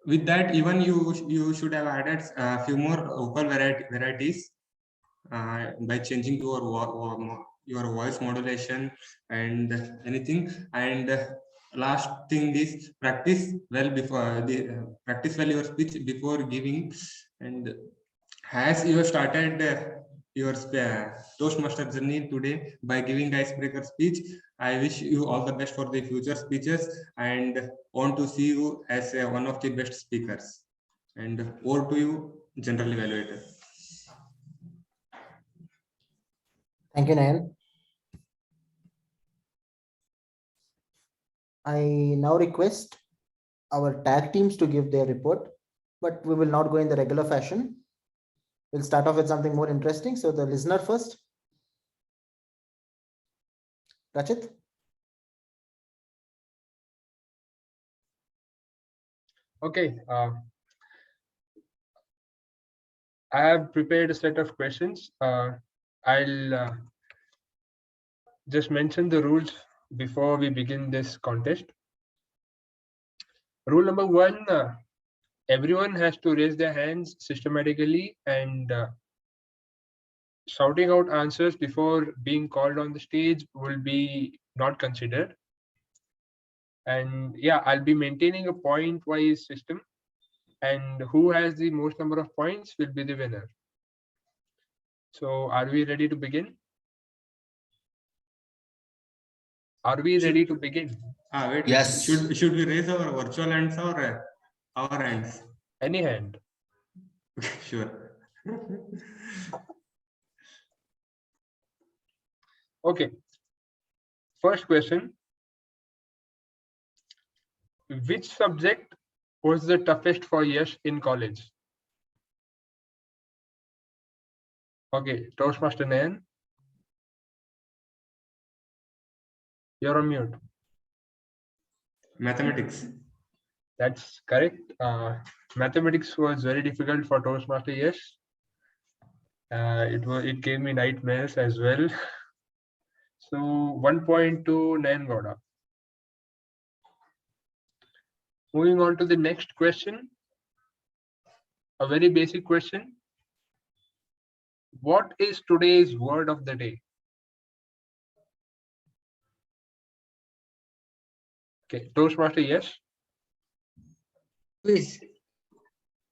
with that even you should have added a few more vocal varieties by changing your voice modulation and anything. And last thing is practice well practice well your speech before giving. And as you have started your Toastmaster journey today by giving icebreaker speech, I wish you all the best for the future speeches and want to see you as one of the best speakers. And over to you, general evaluator. Thank you, Nayan. I now request our tag teams to give their report, but we will not go in the regular fashion. We'll start off with something more interesting. So the listener first. Rachit. Okay. I have prepared a set of questions. I'll just mention the rules before we begin this contest. Rule number 1, everyone has to raise their hands systematically, and shouting out answers before being called on the stage will be not considered. And yeah, I'll be maintaining a point-wise system, and who has the most number of points will be the winner. So are we ready to begin? Are we ready to begin? Wait, Yes. Should we raise our virtual hands or our hands? Any hand. Sure. Okay. First question. Which subject was the toughest for Yash in college? Okay, Toastmaster Nayan. You're on mute. Mathematics. That's correct. Mathematics was very difficult for Toastmaster Yash. It gave me nightmares as well. So 1 point to Nayan Gowda. Moving on to the next question. A very basic question. What is today's word of the day? Okay, Toastmaster, yes. Quiz.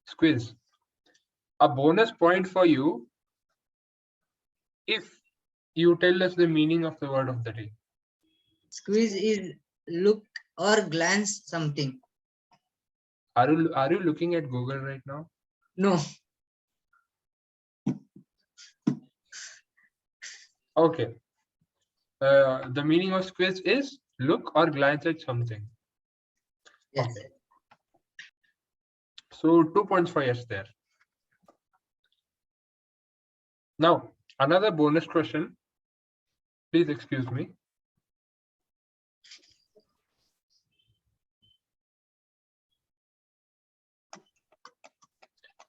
Squiz. A bonus point for you if you tell us the meaning of the word of the day. Squeeze is look or glance something. Are you looking at Google right now? No. Okay. The meaning of squiz is look or glance at something. Yes. Okay. So 2 points for yes there. Now, another bonus question. Please excuse me.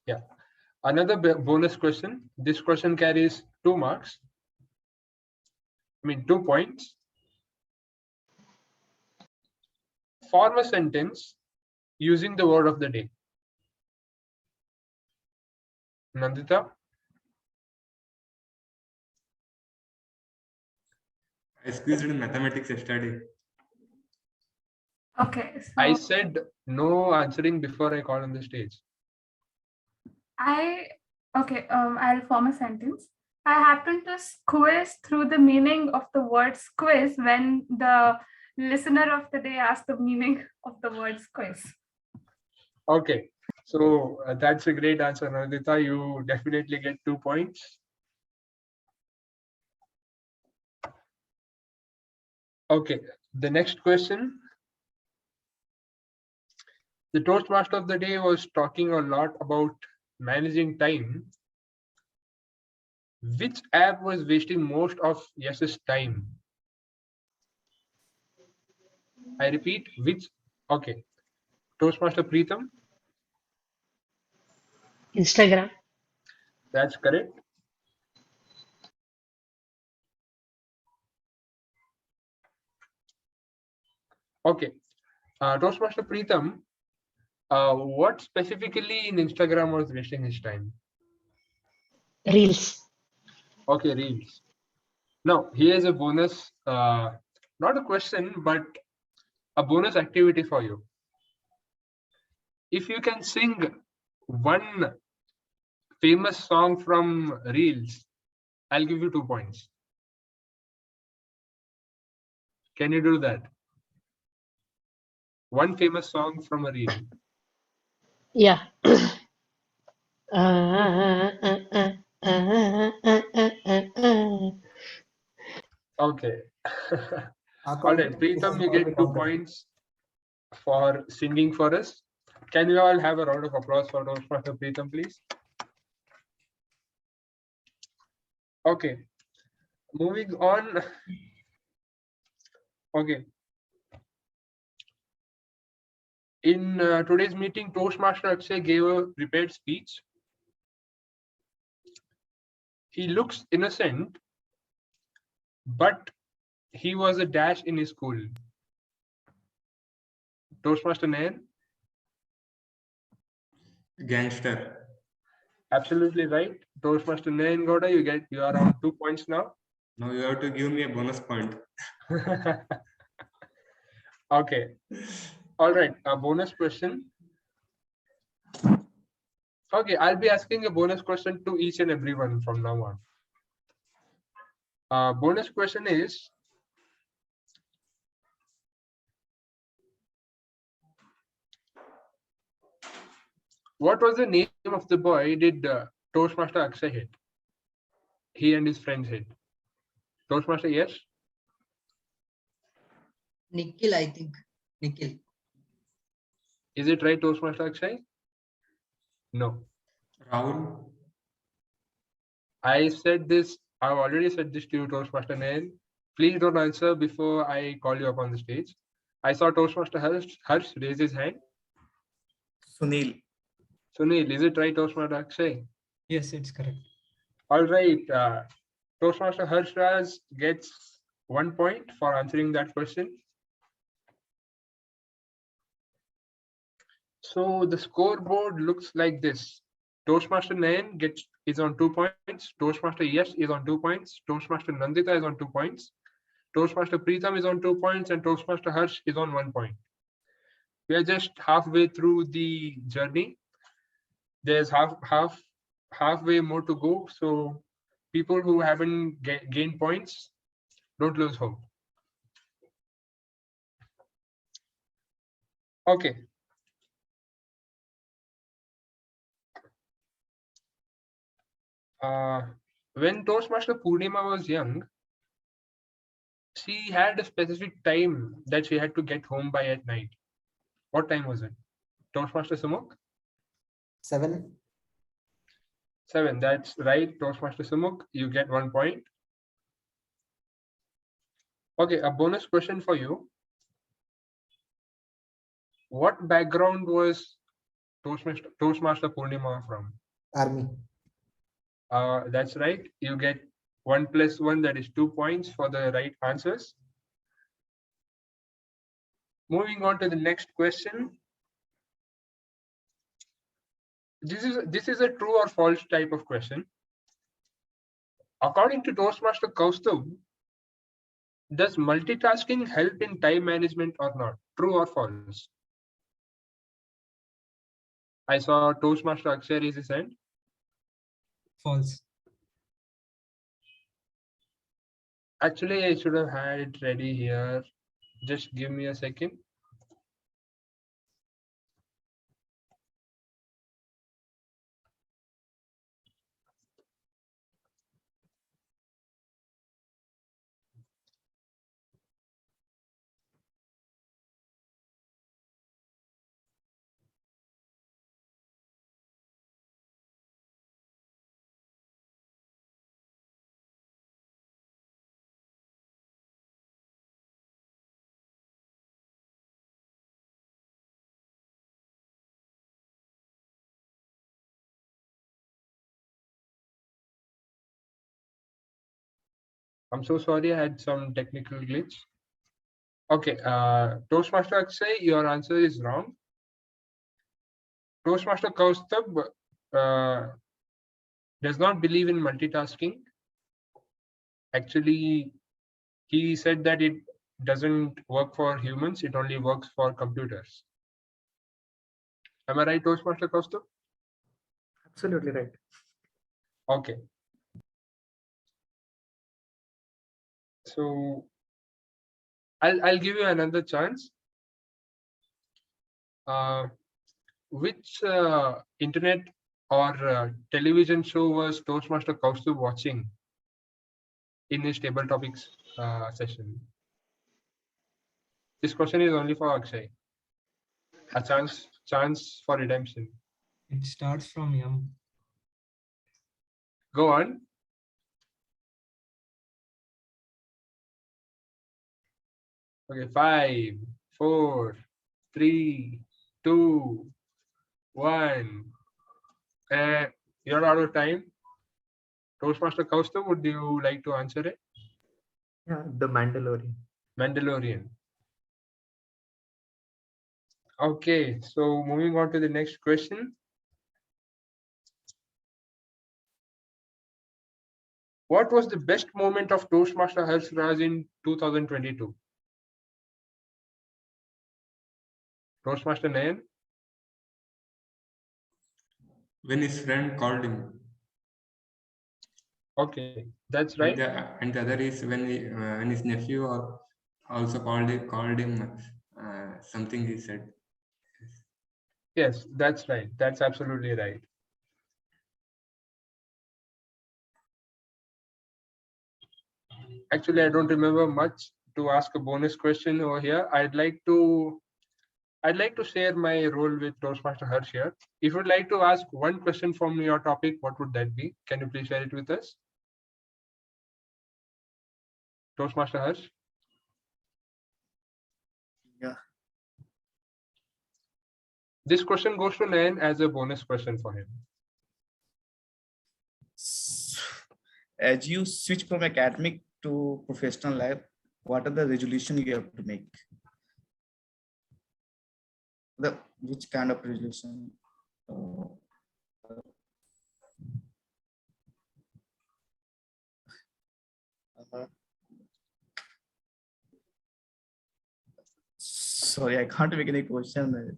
Yeah. Another bonus question. This question carries 2 marks. I mean 2 points. Form a sentence using the word of the day. Nandita? I squeezed in mathematics yesterday. Okay, so I said no answering before I called on the stage. I'll form a sentence. I happened to squeeze through the meaning of the word squeeze when the listener of the day asked the meaning of the word squeeze. Okay, so that's a great answer, Nandita. You definitely get 2 points. Okay, the next question. The Toastmaster of the day was talking a lot about managing time. Which app was wasting most of Yes's time? I repeat, which? Okay, Toastmaster Preetham, Instagram. that's correct. Okay, Toastmaster Preetham, what specifically in Instagram was wasting his time? Reels. Okay, Reels. Now, here's a bonus, not a question, but a bonus activity for you. If you can sing one famous song from Reels, I'll give you 2 points. Can you do that? One famous song from a Reel. Yeah. Okay. Account All right, Preetham, you get 2 points for singing for us. Can you all have a round of applause for Toastmaster Preetham, please? Okay. Moving on. Okay. In today's meeting, Toastmaster Akshay gave a prepared speech. He looks innocent, but he was a dash in his school. Toastmaster Nayan? Gangster. Absolutely right. Toastmaster Nayan Gowda, you are on 2 points now. Now you have to give me a bonus point. Okay. All right. A bonus question. Okay, I'll be asking a bonus question to each and everyone from now on. Bonus question is, what was the name of the boy did Toastmaster Akshay hit? He and his friends hit. Toastmaster, yes? Nikhil, I think. Nikhil. Is it right, Toastmaster Akshay? No. Rahul. I've already said this to you, Toastmaster Nayan. Please don't answer before I call you up on the stage. I saw Toastmaster Harsh raise his hand. Sunil. Sunil, is it right, Toastmaster Akshay? Yes, it's correct. All right. Toastmaster Harshraj gets 1 point for answering that question. So the scoreboard looks like this. Toastmaster Nayan is on 2 points. Toastmaster Yash is on 2 points. Toastmaster Nandita is on 2 points. Toastmaster Preetham is on 2 points, and Toastmaster Harsh is on 1 point. We are just halfway through the journey. There's halfway more to go. So people who haven't gained points, don't lose hope. Okay. When Toastmaster Purnima was young, she had a specific time that she had to get home by at night. What time was it? Toastmaster Sumukh? 7. 7, that's right, Toastmaster Sumukh. You get 1 point. Okay, a bonus question for you. What background was Toastmaster Purnima from? Army. That's right. You get 1 + 1, that is 2 points for the right answers. Moving on to the next question. this is a true or false type of question. According to Toastmaster Kaustubh, does multitasking help in time management or not? True or false? I saw Toastmaster Akshay raise his hand. False. Actually, I should have had it ready here. Just give me a second. I'm so sorry, I had some technical glitch. Okay, Toastmaster Akshay, your answer is wrong. Toastmaster Kaustubh does not believe in multitasking. Actually, he said that it doesn't work for humans, it only works for computers. Am I right, Toastmaster Kaustubh? Absolutely right. Okay. So I'll give you another chance. Which internet or television show was Toastmaster Kaustubh watching in his table topics session? This question is only for Akshay. A chance for redemption. It starts from Yum. Go on. Okay, 5, 4, 3, 2, 1. And you're out of time. Toastmaster Kaustubh, would you like to answer it? Yeah, The Mandalorian. Mandalorian. Okay, so moving on to the next question. What was the best moment of Toastmaster Harsh Raj in 2022? Toastmaster Nayan? When his friend called him. Okay, that's right. And the other is when his nephew also called him something he said. Yes, that's right. That's absolutely right. Actually, I don't remember much to ask a bonus question over here. I'd like to share my role with Toastmaster Harsh here. If you'd like to ask one question from your topic, what would that be? Can you please share it with us? Toastmaster Harsh? Yeah. This question goes to Nayan as a bonus question for him. As you switch from academic to professional life, what are the resolution you have to make? Which kind of resolution? Sorry, I can't make any question.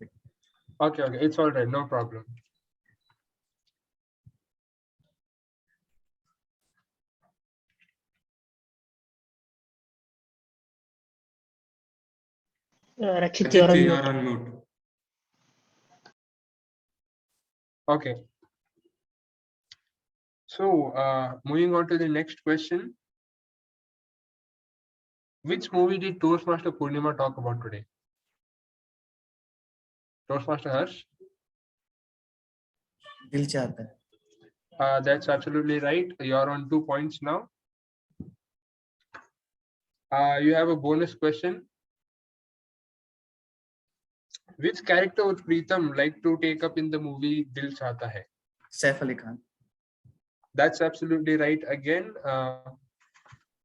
Okay, it's all right, no problem. Rachit, Rachit, you're you on are mute. on mute. Okay. So moving on to the next question. Which movie did Toastmaster Purnima talk about today? Toastmaster Harsh? Dil Chahta Hai. That's absolutely right. You're on 2 points now. You have a bonus question. Which character would Preetham like to take up in the movie Dil Chahta Hai? Saif Ali Khan. That's absolutely right. Again,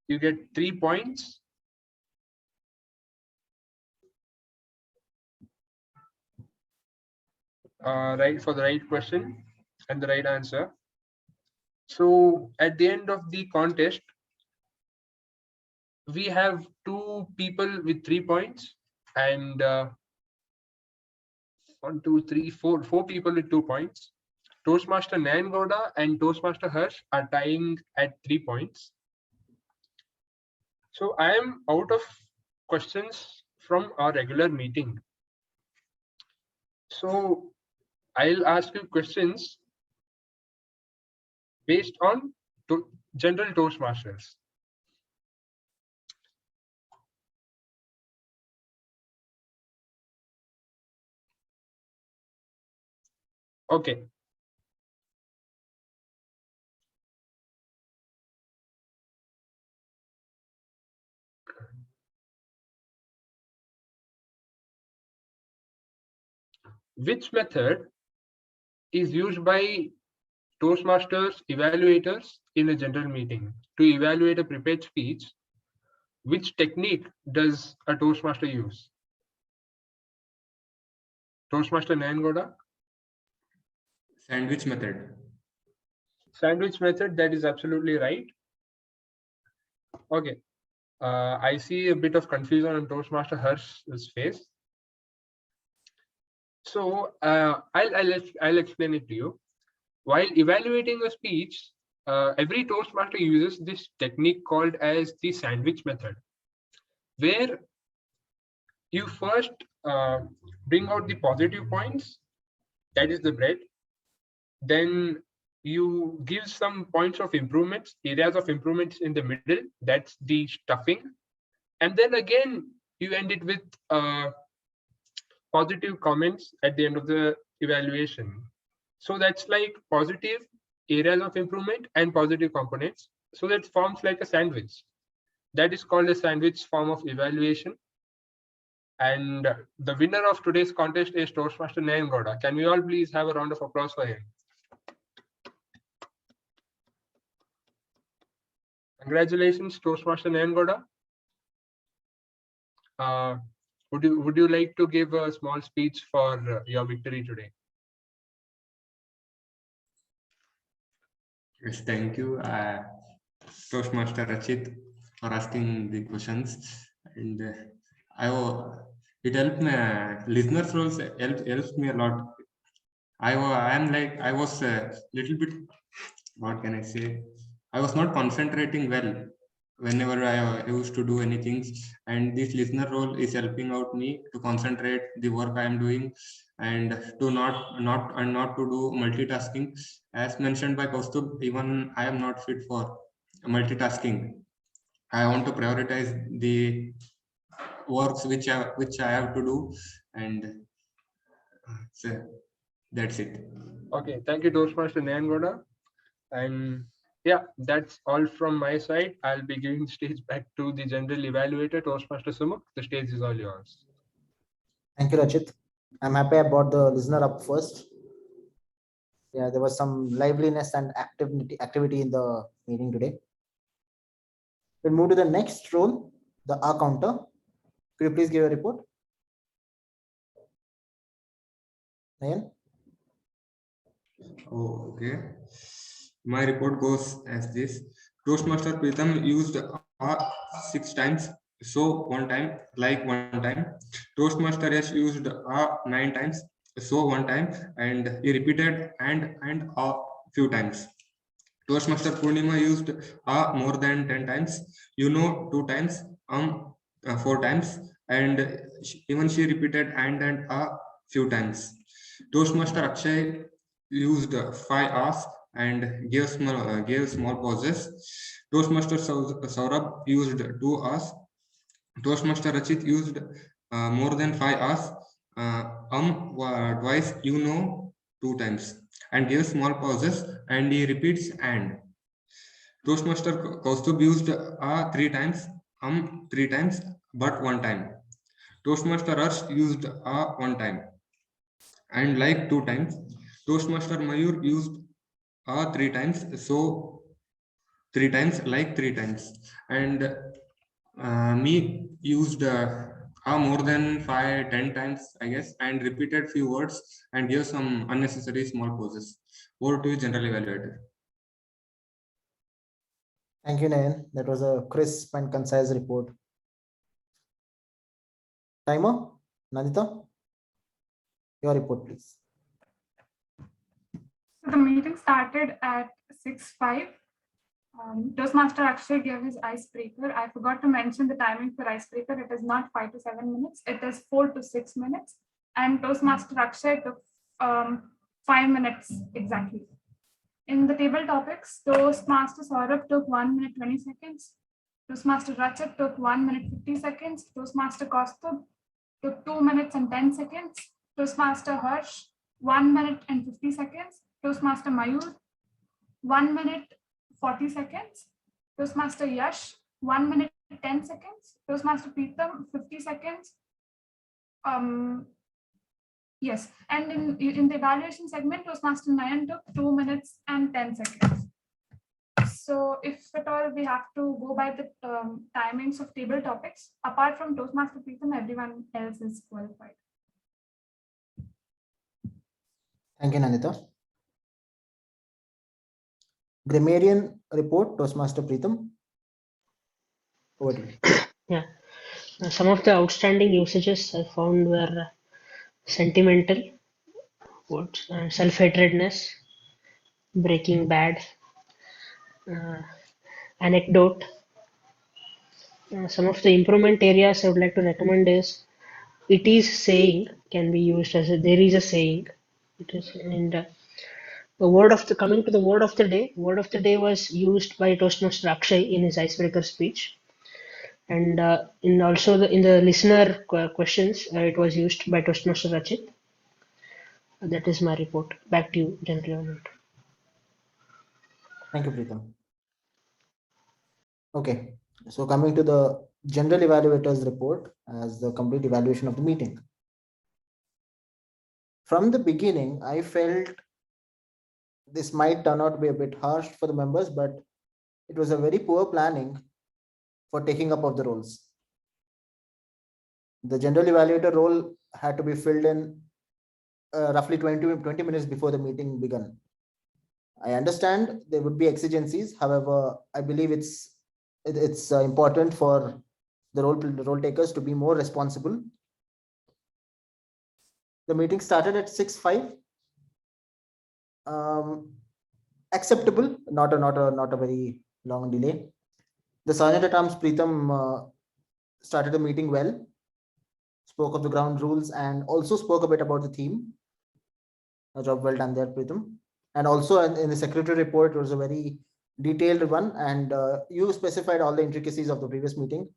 you get 3 points. Right, for the right question. and the right answer. So at the end of the contest, we have 2 people with 3 points and 1, 2, 3, 4 people with 2 points. Toastmaster Nayan Gowda and Toastmaster Harsh are tying at 3 points. So I am out of questions from our regular meeting. So I'll ask you questions based on general Toastmasters. Okay. Which method is used by Toastmasters evaluators in a general meeting to evaluate a prepared speech? Which technique does a Toastmaster use? Toastmaster Nayan Gowda? Sandwich method. Sandwich method, that is absolutely right. Okay. I see a bit of confusion on Toastmaster Harsh's face. So I'll explain it to you. While evaluating a speech, every Toastmaster uses this technique called as the sandwich method, where you first bring out the positive points, that is the bread. Then you give some points of improvements, areas of improvements in the middle, that's the stuffing. And then again, you end it with positive comments at the end of the evaluation. So that's like positive areas of improvement and positive components. So that forms like a sandwich. That is called a sandwich form of evaluation. And the winner of today's contest is Toastmaster Nayan Gowda. Can we all please have a round of applause for him? Congratulations, Toastmaster Nayan Gowda. Would you like to give a small speech for your victory today? Yes, thank you, Toastmaster Rachit, for asking the questions. And it helped me. Listeners' roles helps me a lot. I was a little bit. What can I say? I was not concentrating well whenever I used to do anything, and this listener role is helping out me to concentrate the work I am doing and to not to do multitasking. As mentioned by Kaustubh, even I am not fit for multitasking. I want to prioritize the works which I have to do, and so that's it. Okay, thank you, Toastmaster Nayan Gowda. And yeah, that's all from my side. I'll be giving the stage back to the general evaluator, Toastmaster Sumukh. The stage is all yours. Thank you, Rachit. I'm happy I brought the listener up first. Yeah, there was some liveliness and activity in the meeting today. We'll move to the next role, the R counter. Could you please give a report? Nayan? Oh, okay. My report goes as this. Toastmaster Pritam used R 6 times, so 1 time, like 1 time. Toastmaster S used R 9 times, so 1 time, and he repeated and a few times. Toastmaster Purnima used A more than 10 times, 2 times, 4 times, and even she repeated and a few times. Toastmaster Akshay used 5 R's and gave small pauses. Toastmaster Saurabh used 2 R's. Toastmaster Rachit used more than 5 R's. Twice, 2 times, and gives small pauses, and he repeats and. Toastmaster Kaustubh used 3 times, 3 times, but 1 time. Toastmaster Harsh used 1 time, and like 2 times. Toastmaster Mayur used 3 times, so 3 times, like 3 times, and me used more than 5-10 times, I guess, and repeated few words and gave some unnecessary small pauses. Over to you, general evaluator. Thank you, Nayan. That was a crisp and concise report. Timer, Nandita, your report, please. So the meeting started at 6:05. Toastmaster Akshay gave his icebreaker. I forgot to mention the timing for icebreaker. It is not 5 to 7 minutes. It is 4 to 6 minutes. And Toastmaster Akshay took 5 minutes exactly. In the table topics, Toastmaster Saurabh took 1 minute 20 seconds. Toastmaster Rachit took 1 minute 50 seconds. Toastmaster Kaustubh took 2 minutes and 10 seconds. Toastmaster Harsh, 1 minute and 50 seconds. Toastmaster Mayur, 1 minute 40 seconds. Toastmaster Yash, 1 minute 10 seconds. Toastmaster Preetham, 50 seconds. Yes, and in the evaluation segment, Toastmaster Nayan took 2 minutes and 10 seconds. So if at all we have to go by the timings of table topics, apart from Toastmaster Preetham, everyone else is qualified. Thank you, Nandita. Grammarian report, Toastmaster Preetham. Over to you. Yeah. Some of the outstanding usages I found were sentimental words, self-hatredness, Breaking Bad, anecdote. Some of the improvement areas I would like to recommend is it is saying can be used as there is a saying. It is in the word of the coming to the word of the day. Word of the day was used by Toastmaster Akshay in his icebreaker speech, and in also in the listener questions it was used by Toastmaster Rachit. That is my report. Back to you, General Evaluator. Thank you, Preetham. Okay, so coming to the general evaluator's report as the complete evaluation of the meeting. From the beginning, I felt this might turn out to be a bit harsh for the members, but it was a very poor planning for taking up of the roles. The general evaluator role had to be filled in roughly 20 minutes before the meeting began. I understand there would be exigencies. However, I believe it's important for the role takers to be more responsible. The meeting started at 6:05. Acceptable, not a very long delay. The Sergeant at Arms Preetham started the meeting well, spoke of the ground rules and also spoke a bit about the theme. A job well done there, Preetham. And also in the secretary report, it was a very detailed one, and you specified all the intricacies of the previous meeting.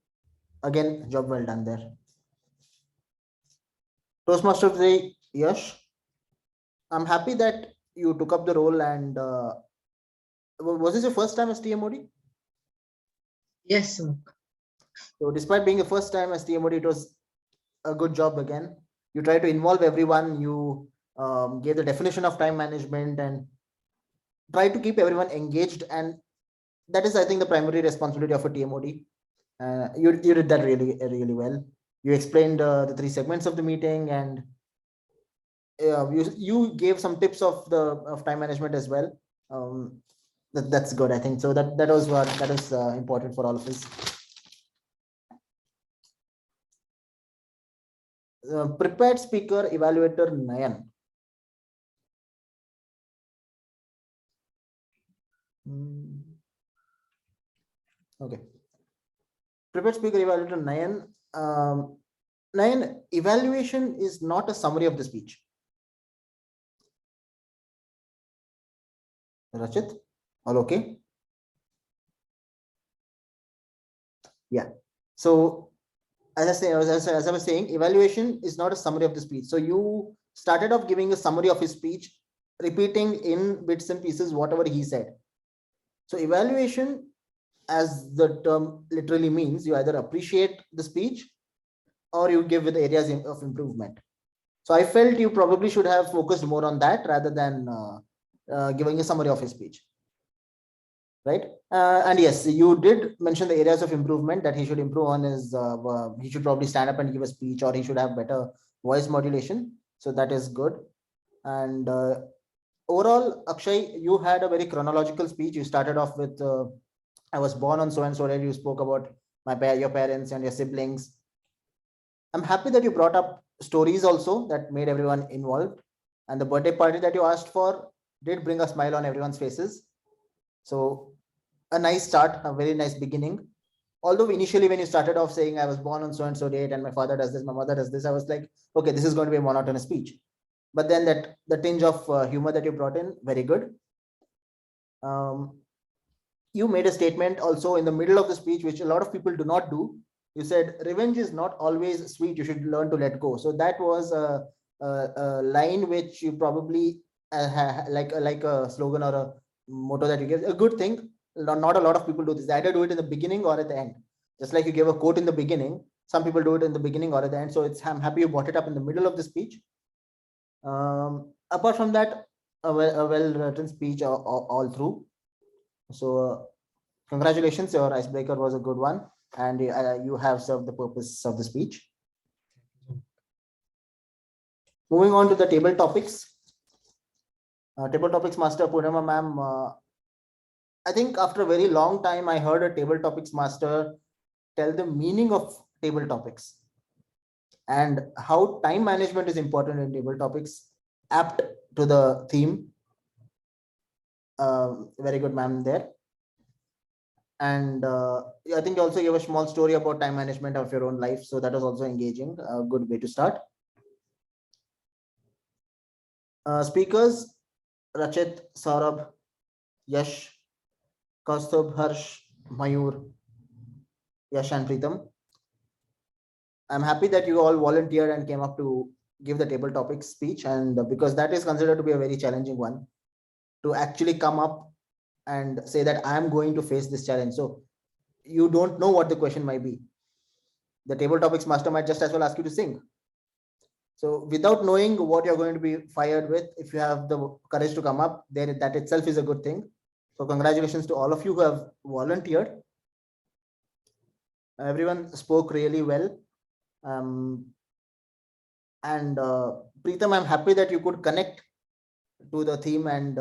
Again, job well done there. Toastmaster of the day, Yash. I'm happy that you took up the role, and was this your first time as TMOD? Yes, sir. So despite being a first time as TMOD, it was a good job again. You tried to involve everyone. You gave the definition of time management and try to keep everyone engaged, and that is, I think, the primary responsibility of a TMOD. You did that really well. You explained the 3 segments of the meeting, and you gave some tips of time management as well. That's good, I think. So that was important for all of us. Prepared speaker evaluator Nayan. Okay. Prepared speaker evaluator Nayan. Nayan, evaluation is not a summary of the speech. Rachit, all okay? Yeah. So as I was saying, evaluation is not a summary of the speech. So you started off giving a summary of his speech, repeating in bits and pieces whatever he said. So evaluation, as the term literally means, you either appreciate the speech or you give with areas of improvement. So I felt you probably should have focused more on that rather than giving a summary of his speech. right? And yes, you did mention the areas of improvement that he should improve on is he should probably stand up and give a speech, or he should have better voice modulation. So that is good. And overall, Akshay, you had a very chronological speech. You started off with I was born on so and so day. You spoke about your parents and your siblings. I'm happy that you brought up stories also that made everyone involved. And the birthday party that you asked for did bring a smile on everyone's faces. So a nice start, a very nice beginning. Although initially when you started off saying I was born on so and so date and my father does this, my mother does this, I was like, okay, this is going to be a monotonous speech. But then that the tinge of humor that you brought in, very good. You made a statement also in the middle of the speech, which a lot of people do not do. You said, revenge is not always sweet. You should learn to let go. So that was a line which you probably like a slogan or a motto that you give. A good thing. Not a lot of people do this. They either do it in the beginning or at the end. Just like you gave a quote in the beginning, some people do it in the beginning or at the end. So I'm happy you brought it up in the middle of the speech. Apart from that, a well-written speech all through. So congratulations, your icebreaker was a good one, and you have served the purpose of the speech. Moving on to the table topics. Table topics master Purnima ma'am. I think after a very long time, I heard a table topics master tell the meaning of table topics and how time management is important in table topics, apt to the theme. Very good, ma'am, there. And I think you also gave a small story about time management of your own life. So that was also engaging, a good way to start. Speakers, Rachit, Saurabh, Yash, Kaustubh, Harsh, Mayur, Yash and Pritam. I'm happy that you all volunteered and came up to give the table topics speech, and because that is considered to be a very challenging one, to actually come up and say that I am going to face this challenge. So you don't know what the question might be. The table topics master might just as well ask you to sing. So without knowing what you're going to be fired with, if you have the courage to come up, then that itself is a good thing. So congratulations to all of you who have volunteered. Everyone spoke really well. And Preetham, I'm happy that you could connect to the theme, and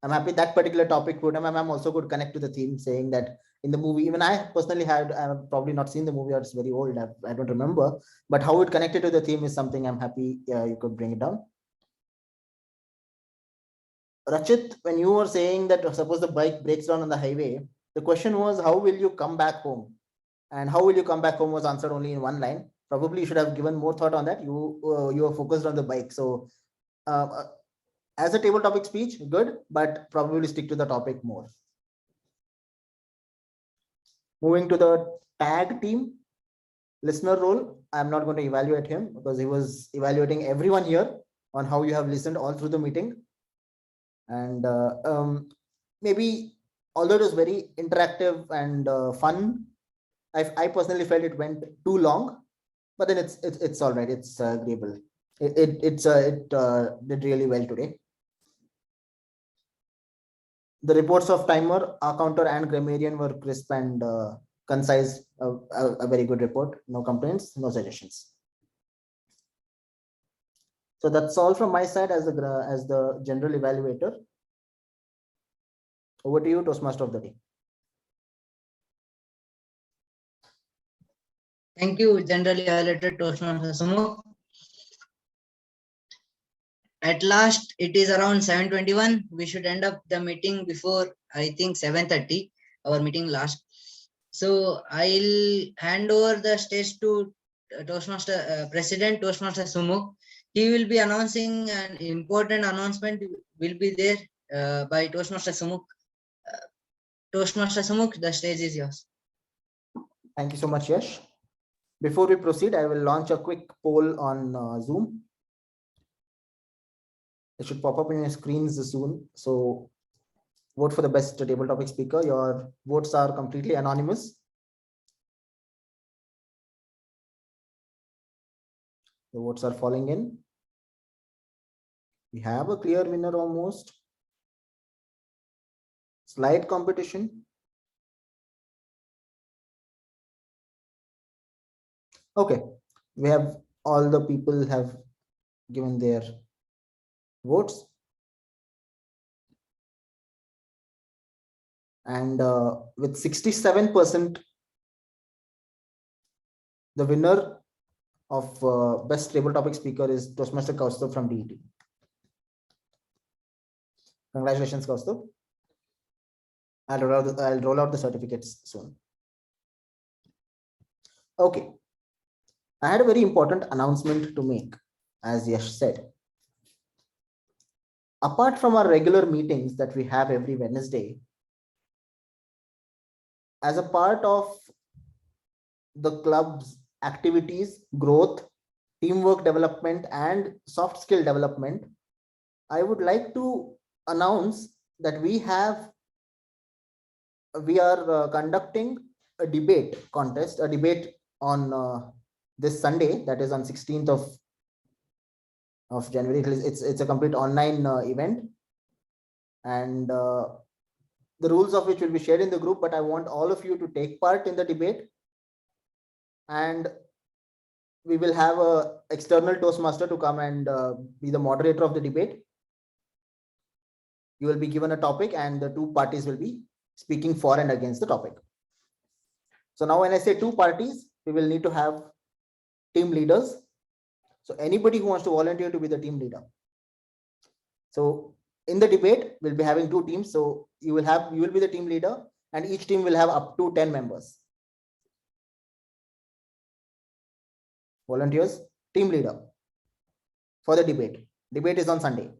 I'm happy that particular topic, Purnima also could connect to the theme, saying that in the movie, even I personally I've probably not seen the movie, or it's very old, I don't remember, but how it connected to the theme is something I'm happy you could bring it down. Rachit, when you were saying that suppose the bike breaks down on the highway, the question was, how will you come back home? And how will you come back home was answered only in one line. Probably you should have given more thought on that. You were focused on the bike. So as a table topic speech, good, but probably stick to the topic more. Moving to the tag team listener role, I'm not going to evaluate him because he was evaluating everyone here on how you have listened all through the meeting. And maybe although it was very interactive and fun, I personally felt it went too long, but then it's all right. It's agreeable. It did really well today. The reports of timer, counter and grammarian were crisp and concise. A very good report. No complaints, no suggestions. So that's all from my side as the general evaluator. Over to you, Toastmaster of the day. Thank you, General Evaluator Toastmaster Sumukh. At last, it is around 7:21. We should end up the meeting before, I think, 7:30. Our meeting last. So I'll hand over the stage to Toastmaster President Toastmaster Sumukh. He will be announcing an important announcement. Will be there by Toastmaster Sumukh. Toastmaster Sumukh, the stage is yours. Thank you so much, Yash. Before we proceed, I will launch a quick poll on Zoom. It should pop up in your screens soon. So vote for the best table topic speaker. Your votes are completely anonymous. The votes are falling in. We have a clear winner almost. slide competition. Okay, we have all the people have given their votes. And with 67%, the winner of best table topic speaker is Toastmaster Kaustubh from DET. Congratulations, Kaustubh. I'll roll out the certificates soon. Okay. I had a very important announcement to make, as Yash said. Apart from our regular meetings that we have every Wednesday, as a part of the club's activities, growth, teamwork development, and soft skill development, I would like to announce that we are conducting a debate contest, a debate on this Sunday, that is on 16th of January. It's a complete online event, and the rules of which will be shared in the group, but I want all of you to take part in the debate. And we will have a external Toastmaster to come and be the moderator of the debate. You will be given a topic and the two parties will be speaking for and against the topic. So now when I say two parties, we will need to have team leaders. So anybody who wants to volunteer to be the team leader. So in the debate, we'll be having two teams. So you will be the team leader, and each team will have up to 10 members. Volunteers, team leader for the debate. Debate is on Sunday.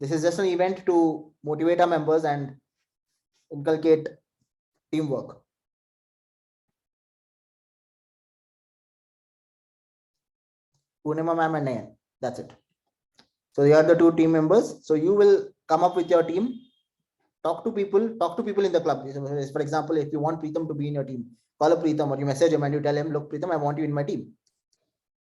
This is just an event to motivate our members and inculcate teamwork. Purnima ma'am and Nayan, that's it. So you are the two team members. So you will come up with your team, talk to people in the club. For example, if you want Preetham to be in your team, call up Preetham or you message him and you tell him, look, Preetham, I want you in my team.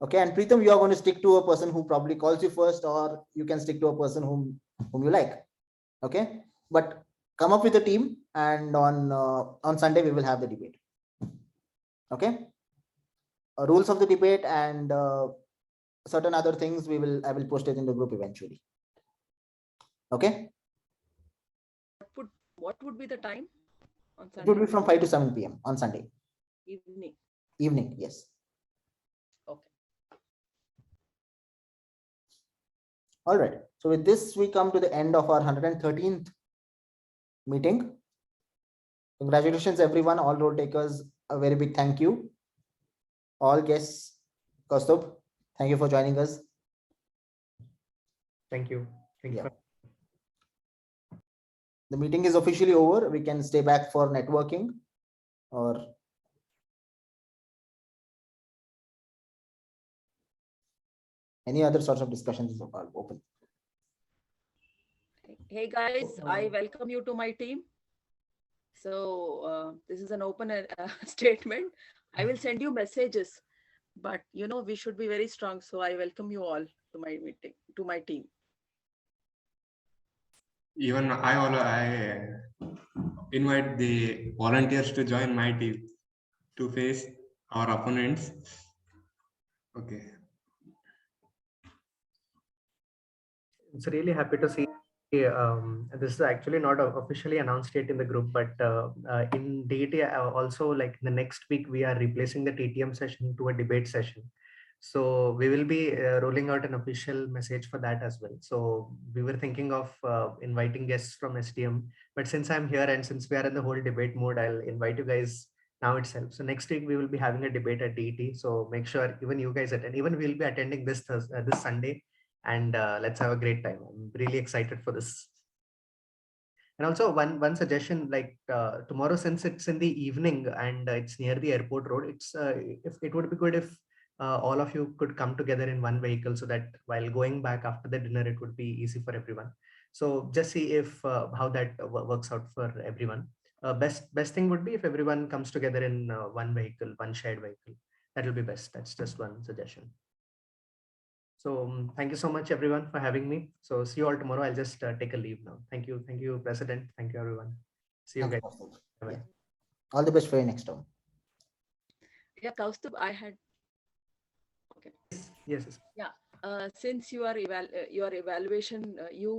Okay, and Preetham, you are going to stick to a person who probably calls you first, or you can stick to a person whom you like. Okay, but come up with a team, and on Sunday we will have the debate. Okay, rules of the debate and certain other things I will post it in the group eventually. Okay. What would be the time on Sunday? It would be from 5 to 7 p.m. on Sunday. Evening. Evening, yes. Okay. All right. So with this, we come to the end of our 113th meeting. Congratulations, everyone. All role takers, a very big thank you. All guests, Kaustubh, thank you for joining us. Thank you. Thank you. The meeting is officially over. We can stay back for networking or any other sorts of discussions is open. Hey guys, I welcome you to my team. So this is an open statement. I will send you messages, but you know, we should be very strong. So I welcome you all to my meeting, to my team. Even I invite the volunteers to join my team to face our opponents. Okay. It's really happy to see. This is actually not officially announced yet in the group, but in DET also, like the next week, we are replacing the TTM session to a debate session. So we will be rolling out an official message for that as well. So we were thinking of inviting guests from STM, but since I'm here and since we are in the whole debate mode, I'll invite you guys now itself. So next week we will be having a debate at DET. So make sure even you guys attend. Even we'll be attending this Sunday, and let's have a great time. I'm really excited for this. And also one suggestion, like tomorrow, since it's in the evening and it's near the airport road, if it would be good if all of you could come together in one vehicle, so that while going back after the dinner, it would be easy for everyone. So just see if how that works out for everyone. Best thing would be if everyone comes together in one vehicle, one shared vehicle. That will be best. That's just one suggestion. So thank you so much, everyone, for having me. So see you all tomorrow. I'll just take a leave now. Thank you, President. Thank you, everyone. See you Thanks, guys. Kaustubh. Bye-bye. Yeah. All the best for your next term. Yeah, Kaustubh, I had. Okay. Yes. Since you are your evaluation, you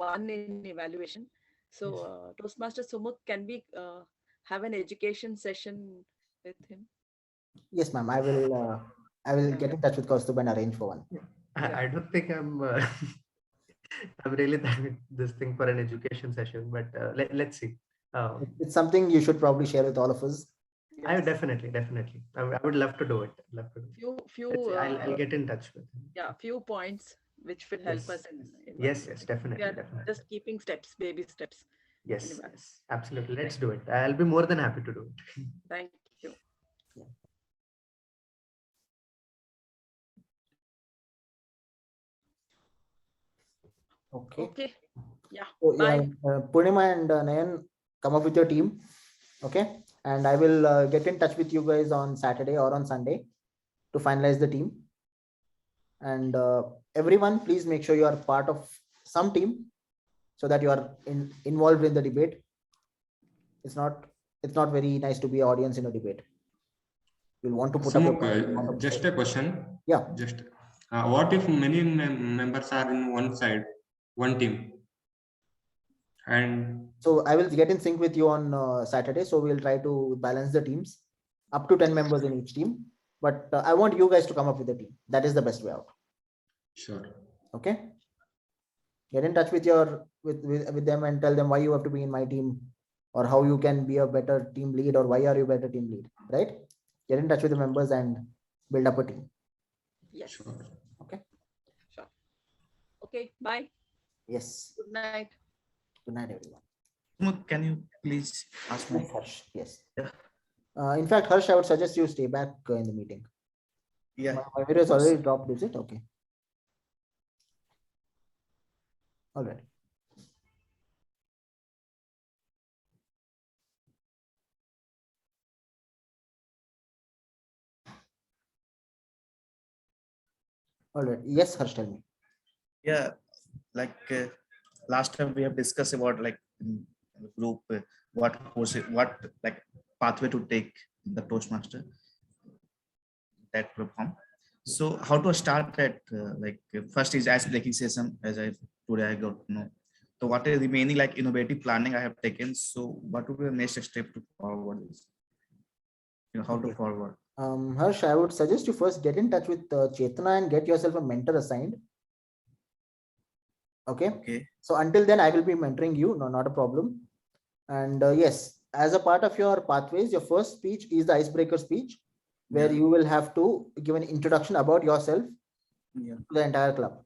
won in evaluation. So Toastmaster Sumuk, can we have an education session with him? Yes, ma'am. I will get in touch with Kaustubh and arrange for one. I don't think I'm I'm really done with this thing for an education session, but let's see. It's something you should probably share with all of us. I would definitely. I would love to do it. Love to do it. Few. Let's see. I'll get in touch with him. Yeah, few points which will help Yes. us in Yes, we definitely. are just keeping steps, baby steps. Yes, Anyway. yes, absolutely. Let's do it. I'll be more than happy to do it. Thank you. Okay. Okay. Yeah. So, Bye. Purnima and Nayan, come up with your team. Okay. And I will get in touch with you guys on Saturday or on Sunday to finalize the team. And everyone, please make sure you are part of some team so that you are involved in the debate. It's not very nice to be an audience in a debate. You'll want to put up Sumuk, just a question. Yeah. Just what if many members are in one side, one team? And so I will get in sync with you on Saturday. So we'll try to balance the teams up to 10 members in each team. But I want you guys to come up with a team. That is the best way out. Sure. Okay. Get in touch with your with them and tell them why you have to be in my team, or how you can be a better team lead, or why are you a better team lead, right? Get in touch with the members and build up a team. Yes. Sure. Okay. Sure. Okay. Bye. Yes. Good night. Good night, everyone. Sumuk, can you please ask me? Yes, Harsh. Yes. Yeah. In fact, Harsh, I would suggest you stay back in the meeting. Yeah. My video is already dropped, is it? Okay. All right. All right. Yes, Harsh, tell me. Yeah, like last time we have discussed about like in the group what course, what like pathway to take in the Toastmaster that platform. So how to start that? First is ice breaking session, as I today I got to know. So what is remaining like innovative planning I have taken? So what would be the next step to forward this? How to forward? Harsh, I would suggest you first get in touch with Chetna and get yourself a mentor assigned. Okay. Okay. So until then, I will be mentoring you. No, not a problem. And yes, as a part of your pathways, your first speech is the icebreaker speech, where you will have to give an introduction about yourself to the entire club.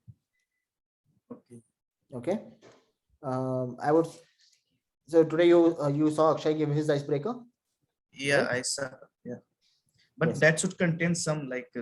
Okay. Okay. I would. So today you saw Akshay give his icebreaker. Yeah, right? I saw. Yeah. But Yes. that should contain some like